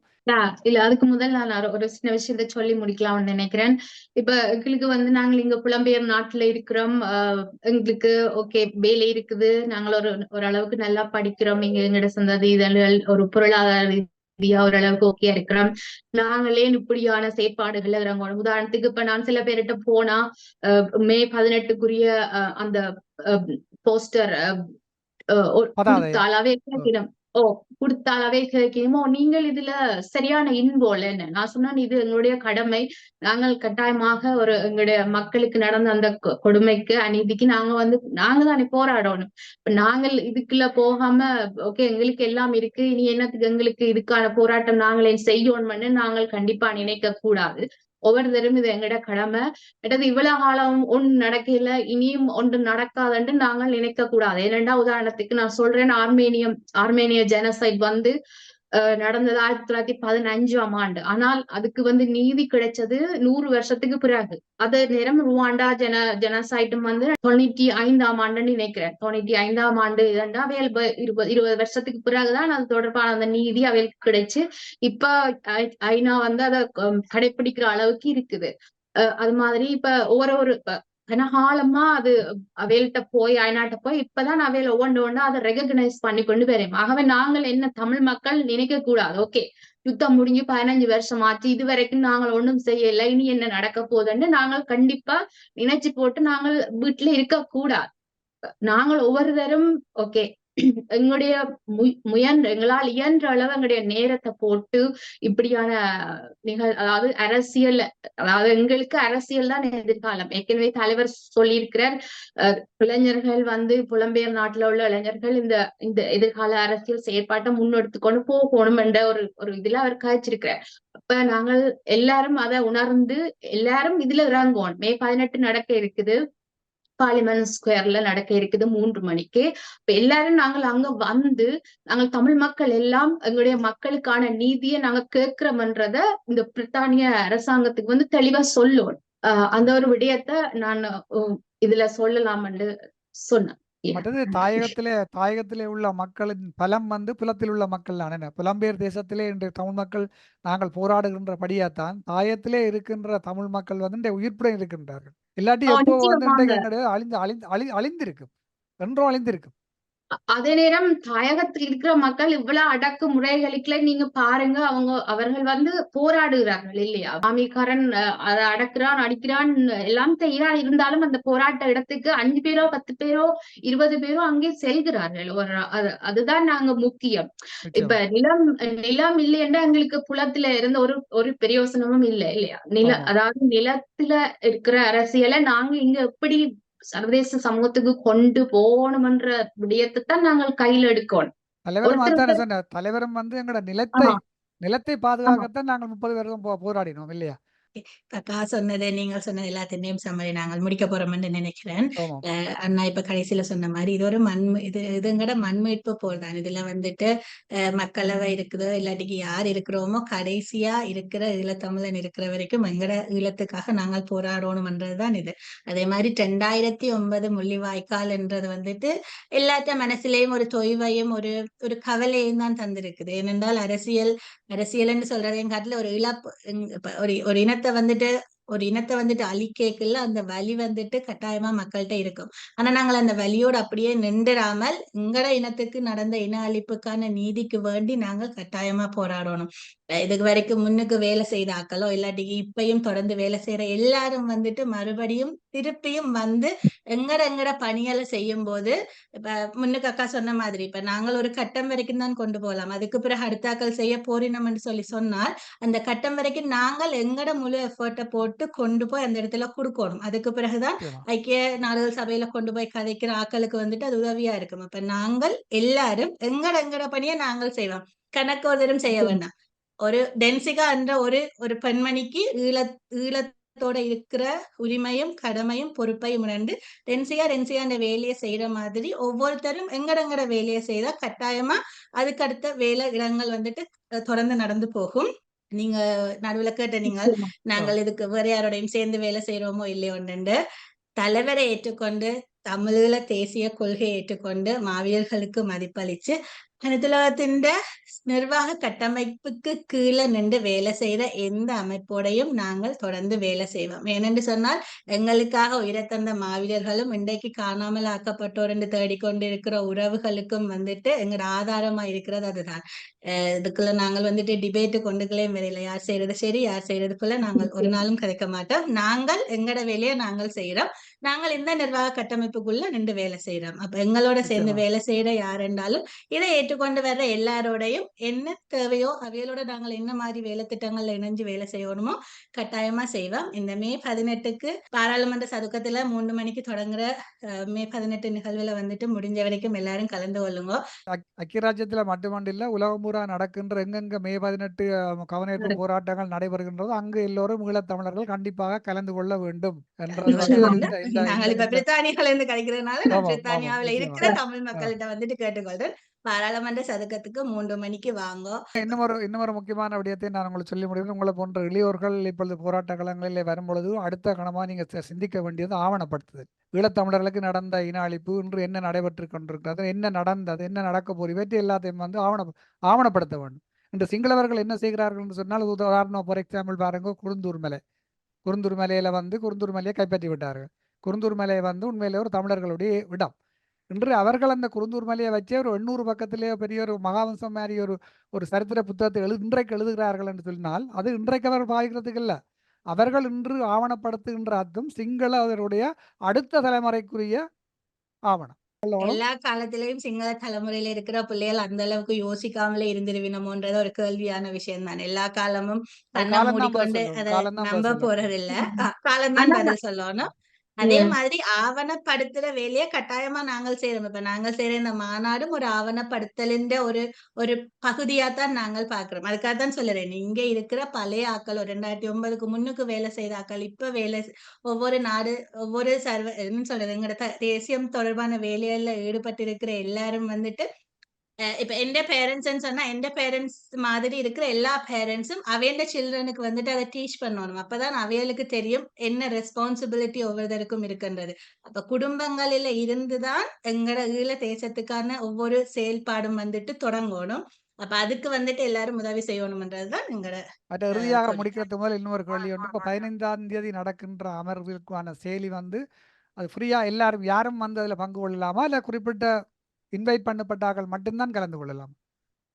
இல்ல அதுக்கு முதல் நான் ஒரு சின்ன விஷயத்த சொல்லி முடிக்கலாம்னு நினைக்கிறேன். இப்ப எங்களுக்கு வந்து நாங்கள் இங்க புலம்பெயர் நாட்டுல இருக்கிறோம். எங்களுக்கு ஓகே வேலை இருக்குது, நாங்கள் ஓரளவுக்கு நல்லா படிக்கிறோம், இங்க எங்களோட சந்ததி இதழ்கள் ஒரு பொருளாதார ரீதியா ஓரளவுக்கு ஓகே இருக்கிறோம். நாங்களே இப்படியான செயற்பாடுகள் இறங்கணும். உதாரணத்துக்கு இப்ப நான் சில பேர்கிட்ட போனா மே 18க்குரிய அந்த போஸ்டர் கொடுத்தாலாவே கிடைக்கணும். கொடுத்தாலாவே கிடைக்குமோ நீங்கள் இதுல சரியான இன்வால்வ் என்ன? நான் சொன்னேன் இது எங்களுடைய கடமை. நாங்கள் கட்டாயமாக எங்களுடைய மக்களுக்கு நடந்த அந்த கொடுமைக்கு அநீதிக்கு நாங்க தானே போராடணும். நாங்கள் இதுக்குள்ள போகாம ஓகே எங்களுக்கு எல்லாம் இருக்கு, இனி என்னத்துக்கு எங்களுக்கு இதுக்கான போராட்டம் நாங்களே செய்யணும்னு நாங்கள் கண்டிப்பா நினைக்க கூடாது. ஒவ்வொருத்தரும் இது எங்கட கடமை. இவ்வளவு காலம் ஒன்று நடக்கல, இனியும் ஒன்று நடக்காதுன்னு நாங்கள் நினைக்க கூடாது. ஏனென்றா உதாரணத்துக்கு நான் சொல்றேன், ஆர்மேனிய ஜெனசைட் வந்து நடந்தது 1915ஆம் ஆண்டு. ஆனால் அதுக்கு வந்து நீதி கிடைச்சது 100 வருஷத்துக்கு பிறகு. அதே நேரம் ருவாண்டா ஜெனசைட்டும் வந்து 95ஆம் ஆண்டுன்னு நினைக்கிறேன். 95ஆம் ஆண்டு இதண்டா அவையல் 20 வருஷத்துக்கு பிறகுதான் அது தொடர்பான அந்த நீதி அவைகளுக்கு கிடைச்சு இப்ப ஐநா வந்து அதை கடைபிடிக்கிற அளவுக்கு இருக்குது. அது மாதிரி இப்ப ஒவ்வொரு கனகாலமா அது அவையில்ட்ட போய் அயனாட்ட போய் இப்பதான் அவையில ஒவ்வொன்று அதை ரெகக்னைஸ் பண்ணி கொண்டு வரோம். ஆகவே நாங்கள் என்ன தமிழ் மக்கள் நினைக்க கூடாது ஓகே யுத்தம் முடிஞ்சு 15 வருஷம் ஆச்சு, இது வரைக்கும் நாங்கள் ஒண்ணும் செய்யல, இனி என்ன நடக்க போகுதுன்னு நாங்கள் கண்டிப்பா நினைச்சு போட்டு நாங்கள் வீட்டுல இருக்க கூடாது. நாங்கள் ஒவ்வொருத்தரும் ஓகே எங்களுடைய எங்களால் இயன்ற அளவு எங்களுடைய நேரத்தை போட்டு இப்படியான அதாவது அரசியல், அதாவது எங்களுக்கு அரசியல் தான் எதிர்காலம். ஏற்கனவே தலைவர் சொல்லியிருக்கிறார், இளைஞர்கள் புலம்பெயர் நாட்டுல உள்ள இளைஞர்கள் இந்த இந்த எதிர்கால அரசியல் செயற்பாட்டை முன்னெடுத்துக்கொண்டு போகணும் என்ற ஒரு இதுல அவர் காய்ச்சிருக்கிறார். அப்ப நாங்கள் எல்லாரும் அதை உணர்ந்து எல்லாரும் இதுல இறங்குவோம். May 18 நடக்க இருக்குது, பார்லிமெண்ட் ஸ்கொயர்ல நடக்க இருக்குது 3 மணிக்கு. இப்ப எல்லாரும் நாங்கள் அங்க நாங்கள் தமிழ் மக்கள் எல்லாம் எங்களுடைய மக்களுக்கான நீதியை நாங்க கேட்கிறோம்ன்றத இந்த பிரித்தானிய அரசாங்கத்துக்கு தெளிவா சொல்லுவோம். அந்த ஒரு விடயத்தை நான் இதுல சொல்லலாம்னு சொன்னேன். மற்றது தாயகத்திலே உள்ள மக்களின் பலம் புலத்தில் உள்ள மக்கள் தான். என்ன புலம்பெயர் தேசத்திலே இன்று தமிழ் மக்கள் நாங்கள் போராடுகின்றபடியாத்தான் தாயத்திலே இருக்கின்ற தமிழ் மக்கள் இந்த உயிர்ப்புடன் இருக்கின்றார்கள். இல்லாட்டி எப்போ அழிந்திருக்கும், என்றோ அழிந்திருக்கும். அதே நேரம் தாயகத்தில் இருக்கிற மக்கள் இவ்வளவு அடக்கு முறைகளுக்குள்ள நீங்க பாருங்க, அவர்கள் போராடுகிறார்கள் இல்லையா? சாமிக்காரன் அதை அடக்குறான், அடிக்கிறான் எல்லாம் செய்யறான். இருந்தாலும் அந்த போராட்ட இடத்துக்கு 5 பேரோ 10 பேரோ 20 பேரோ அங்கே செல்கிறார்கள். அதுதான் நாங்க முக்கியம். இப்ப நிலம் இல்லைன்னா எங்களுக்கு புலத்துல இருந்த ஒரு பிரயோசனமும் இல்லை இல்லையா? அதாவது நிலத்துல இருக்கிற அரசியலை நாங்க இங்க எப்படி சர்வதேச சமூகத்துக்கு கொண்டு போகணும்ன்ற விடயத்தை தான் நாங்கள் கையில் எடுக்கணும். தலைவரும் எங்களோட நிலத்தை பாதுகாக்கத்தான் நாங்கள் 30 வருடம் போராடினோம் இல்லையா? கக்கா சொன்னது, நீங்கள் சொன்னது எல்லாத்தையும் சம்மரி நாங்கள் முடிக்க போறோம்னு நினைக்கிறேன். அண்ணா இப்ப கடைசியில சொன்ன மாதிரி இது ஒரு இதுங்கட மண்மீட்பு போல் தான். இதுல மக்களவை இருக்குதோ இல்லாட்டிக்கு யார் இருக்கிறோமோ கடைசியா இருக்கிற ஈழத்தமிழன் இருக்கிற வரைக்கும் எங்கட ஈழத்துக்காக நாங்கள் போராடணும்ன்றதுதான் இது. அதே மாதிரி 2009 முள்ளிவாய்க்கால் என்றது எல்லாத்த மனசுலயும் ஒரு தொய்வையும் ஒரு கவலையும் தான் தந்திருக்குது. ஏனென்றால் அரசியல்னு சொல்றதையும் காட்டுல ஒரு இழப்பு, ஒரு இனத்தை அழிக்கல அந்த வலி கட்டாயமா மக்கள்கிட்ட இருக்கும். ஆனா நாங்கள் அந்த வலியோடு அப்படியே நின்றுடாமல் எங்கட இனத்துக்கு நடந்த இன அழிப்புக்கான நீதிக்கு வேண்டி நாங்கள் கட்டாயமா போராடணும். இதுக்கு வரைக்கும் முன்னுக்கு வேலை செய்த ஆக்களோ இல்லாட்டி இப்பயும் தொடர்ந்து வேலை செய்யற எல்லாரும் மறுபடியும் திருப்பியும் எங்கட பணிகளை செய்யும் போது, இப்ப முன்னுக்கு அக்கா சொன்ன மாதிரி இப்ப நாங்கள் ஒரு கட்டம் வரைக்கும் தான் கொண்டு போகலாம். அதுக்கு பிறகு அடுத்தாக்கள் செய்ய போறினோம்னு சொன்னால் அந்த கட்டம் வரைக்கும் நாங்கள் எங்கட முழு எஃபர்ட்டை போட்டு கொண்டு போய் அந்த இடத்துல கொடுக்கணும். அதுக்கு பிறகுதான் ஐக்கிய நாடுகள் சபையில கொண்டு போய் கதைக்கிற ஆக்களுக்கு அது உதவியா இருக்கும். அப்ப நாங்கள் எல்லாரும் எங்கட பணியை நாங்கள் செய்வோம், கணக்கு ஒருத்தரும் செய்ய வேண்டாம். ஒரு டென்சிகா என்ற ஒரு பெண்மணிக்கு ஈழத்தோட இருக்கிற உரிமையும் கடமையும் பொறுப்பையும் உணர்ந்து டென்சிகா வேலையை செய்யற மாதிரி ஒவ்வொருத்தரும் எங்கட வேலையை செய்தா கட்டாயமா அதுக்கு அடுத்த வேலை இடங்கள் தொடர்ந்து நடந்து போகும். நீங்க நடுவுல கேட்ட நாங்கள் இதுக்கு வேற யாரோடையும் சேர்ந்து வேலை செய்யறோமோ இல்லையோன்னு தலைவரை ஏற்றுக்கொண்டு தமிழீழ தேசிய கொள்கையை ஏற்றுக்கொண்டு மாவீரர்களுக்கு மதிப்பளிச்சு அனைத்துலகத்தின் நிர்வாக கட்டமைப்புக்கு கீழே நின்று வேலை செய்யற எந்த அமைப்போடையும் நாங்கள் தொடர்ந்து வேலை செய்வோம். ஏனென்று சொன்னால் எங்களுக்காக உயிரை தந்த மாவீரர்களும் இன்றைக்கு காணாமல் ஆக்கப்பட்டோர் என்று தேடிக்கொண்டு இருக்கிற உறவுகளுக்கும் எங்களோட ஆதாரமா இருக்கிறது அதுதான். இதுக்குள்ள நாங்கள் டிபேட்டு கொண்டுக்கலையும் வரையில யார் செய்யறது சரி யார் செய்யறதுக்குள்ள நாங்கள் ஒரு நாளும் கதைக்க மாட்டோம். நாங்கள் எங்கட வேலையை நாங்கள் செய்யறோம். நாங்கள் இந்த நிர்வாக கட்டமைப்புக்குள்ள நின்று வேலை செய்யறோம். அப்ப எங்களோட சேர்ந்து வேலை செய்யற யார் என்றாலும் இதை ஏற்றுக்கொண்டு வர்ற எல்லாரோடையும் என்ன தேவையோ அவையோட நாங்கள் என்ன மாதிரி வேலை திட்டங்கள்ல இணைஞ்சு வேலை செய்யணுமோ கட்டாயமா செய்வோம். இந்த May 18க்கு பாராளுமன்ற சதுக்கத்துல 3 மணிக்கு தொடங்குற May 18 நிகழ்வுல முடிஞ்ச வரைக்கும் எல்லாரும் கலந்து கொள்ளுங்க. ஐக்கிய ராஜ்யத்துல மட்டுமல்ல உலகம் பூரா நடக்கின்ற எங்கெங்க May 18 கவனஈர்ப்பு போராட்டங்கள் நடைபெறுகின்றதோ அங்கு எல்லோரும் ஈழத்தமிழர்கள் கண்டிப்பாக கலந்து கொள்ள வேண்டும் என்றது. நாங்கள் இப்ப பிரித்தானியால இருந்து கிடைக்கிறதுனால பிரித்தானியாவில இருக்கிற தமிழ் மக்கள்கிட்ட கேட்டுக்கொள்றேன். பாராளுமன்ற சதுக்கத்துக்கு 3 மணிக்கு வாங்க. இன்னொரு முக்கியமான விடயத்தை நான் உங்களுக்கு சொல்லி முடியும். உங்களை போன்ற இளையோர்கள் இப்பொழுது போராட்ட களங்களில் வரும்பொழுது அடுத்த கணமா நீங்க சிந்திக்க வேண்டியது ஆவணப்படுத்துதல். ஈழத்தமிழர்களுக்கு நடந்த இன அழிப்பு இன்று என்ன நடைபெற்று கொண்டிருக்கிறது, என்ன நடந்தது, என்ன நடக்க போகுது, இவற்றை எல்லாத்தையும் ஆவணப்படுத்த வேண்டும். இன்று சிங்களவர்கள் என்ன செய்கிறார்கள் என்று சொன்னால் உதாரணம் ஃபார் எக்ஸாம்பிள் பாருங்க, குருந்தூர் மலையில குருந்தூர் மலையை கைப்பற்றி விட்டார்கள். குருந்தூர் மலையை உண்மையிலே ஒரு தமிழர்களுடைய இடம். இன்று அவர்கள் அந்த குருந்தூர் மலையை வச்சே ஒரு 800 பக்கத்திலே பெரிய ஒரு மகாவம்சம் மாதிரி ஒரு சரித்திர புத்தகத்தை இன்றைக்கு எழுதுகிறார்கள் என்று சொன்னால் அது இன்றைக்கு அவர்கள் பாதிக்கிறதுக்கு இல்லை. அவர்கள் இன்று ஆவணப்படுத்துகின்ற அர்த்தம் சிங்கள அவருடைய அடுத்த தலைமுறைக்குரிய ஆவணம். சொல்லணும். எல்லா காலத்திலயும் சிங்கள தலைமுறையில இருக்கிற பிள்ளைகள் அந்த அளவுக்கு யோசிக்காமலே இருந்திருவினமோன்றது ஒரு கேள்வியான விஷயம் தான். எல்லா காலமும் அது கண்ணை காலம் தான் பதில் மூடிக்கொண்டு சொல்லணும். அதை காலம் தான் பதில் நம்ப சொல்லணும். போறதில்ல. ம். காலம்தான் ஆனா பதில் சொல்லணும். அதே yeah. மாதிரி ஆவணப்படுத்துற வேலையை கட்டாயமா நாங்கள் செய்யறோம். இப்ப நாங்கள் செய்யற இந்த மாநாடும் ஒரு ஆவணப்படுத்தலின் ஒரு ஒரு பகுதியாத்தான் நாங்கள் பார்க்கிறோம். அதுக்காகத்தான் சொல்லுறேன். இங்க இருக்கிற பழைய ஆட்கள் ஒரு 2009க்கு முன்னுக்கு வேலை செய்த ஆட்கள் இப்ப ஒவ்வொரு நாடு ஒவ்வொரு என்ன சொல்றது எங்கட தேசியம் தொடர்பான வேலைகள்ல ஈடுபட்டு இருக்கிற எல்லாரும் வந்துட்டு இப்ப எந்த பேரண்ட்ஸ்ன்னு சொன்னா எந்த பேரண்ட்ஸ் மாதிரி இருக்கிற எல்லா பேரண்ட்ஸும் அவையோட சில்ட்ரனுக்கு வந்துட்டு அதை டீச் பண்ணணும். அப்பதான் அவைகளுக்கு தெரியும் என்ன ரெஸ்பான்சிபிலிட்டி ஒவ்வொருத்தருக்கும் இருக்குன்றது. அப்ப குடும்பங்களில இருந்துதான் எங்கட ஈழ தேசத்துக்கான ஒவ்வொரு செயல்பாடும் வந்துட்டு தொடங்கணும். அப்ப அதுக்கு வந்துட்டு எல்லாரும் உதவி செய்யணும்ன்றதுதான் எங்கட மற்ற இறுதியாக கொள்கை. முடிக்கிறதுக்கு முதல் இன்னொரு கேள்வி உண்டு. இப்போ 15ஆம் தேதி நடக்கின்ற அமர்விற்கான செயலி வந்து அது ஃப்ரீயா எல்லாரும் யாரும் வந்து அதில் பங்கு கொள்ளலாமா, இல்லை குறிப்பிட்ட இன்வைட் பண்ணப்பட்டார்கள் மட்டும்தான் கலந்து கொள்ளலாம்?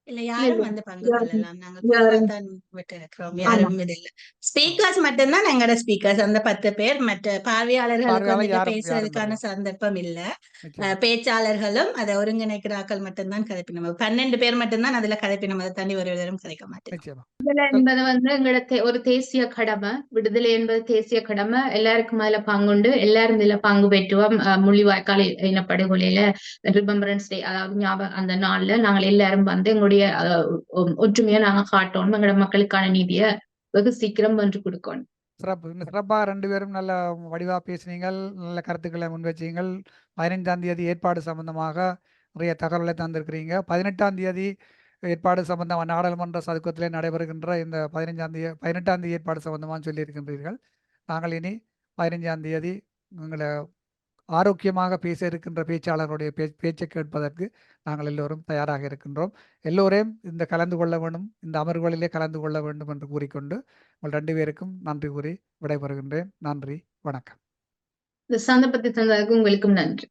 இல்ல இல்ல, யாரும் இல்ல. வந்து பங்கு யாரும் கொள்ளலாம். நாங்க யாரும் பொதுவாத்தான் விட்டு இருக்கிறோம். ஆமா. யாரும் இது இல்ல. ஸ்பீக்கர்ஸ் மட்டும்தான் எங்கட ஸ்பீக்கர்ஸ் அந்த 10 பேர். மற்ற பார்வையாளர்களுக்கு பார்வையாளர் வந்துட்டு யாரும் பேசுறதுக்கான வரலாம். சந்தர்ப்பம் இல்ல. நிச்சயம். பேச்சாளர்களும் அதை ஒருங்கிணைக்கிற ஆக்கள் மட்டும்தான் கதைப்பினம். 12 பேர் மட்டும்தான் அதுல கதைப்பினம். அதை தாண்டி ஒருவரும் கதைக்க மாட்டோம். நிச்சயமா. விடுதலை என்பது வந்து எங்களோட ஒரு தேசிய கடமை. விடுதலை என்பது தேசிய கடமை. எல்லாருக்கும் அதுல பங்குண்டு. எல்லாரும் இதுல பங்கு பெற்றுவோம். முள்ளிவாய்க்கால் இனப்படுகொலையில ரிமெம்பரன்ஸ் டே, அதாவது ஞாபகம் அந்த நாள்ல நாங்கள் எல்லாரும் வந்து எங்களுடைய ஒற்றுமையை நாங்க காட்டணும். எங்களோட மக்களுக்கான நீதியை வெகு சீக்கிரம் வென்று கொடுக்கணும். சிறப்பு. இன்னும் சிறப்பாக 2 பேரும் நல்ல வடிவாக பேசினீங்கள், நல்ல கருத்துக்களை முன்வச்சீங்கள். 15ஆம் தேதி ஏற்பாடு சம்பந்தமாக நிறைய தகவலை தந்திருக்கிறீங்க. 18ஆம் தேதி ஏற்பாடு சம்பந்தமாக நாடாளுமன்ற சதுக்கத்திலே நடைபெறுகின்ற இந்த 18ஆம் தேதி ஏற்பாடு சம்பந்தமாக சொல்லியிருக்கின்றீர்கள். நாங்கள் இனி 15ஆம் தேதி உங்களை ஆரோக்கியமாக பேச இருக்கின்ற பேச்சாளருடைய பேச்சை கேட்பதற்கு நாங்கள் எல்லோரும் தயாராக இருக்கின்றோம். எல்லோரையும் இந்த கலந்து கொள்ள வேண்டும், இந்த அமர்வுகளிலே கலந்து கொள்ள வேண்டும் என்று கூறிக்கொண்டு உங்கள் 2 பேருக்கும் நன்றி கூறி விடைபெறுகின்றேன். நன்றி, வணக்கம். இந்த சந்தர்ப்பத்தை தந்ததுக்கு உங்களுக்கும் நன்றி.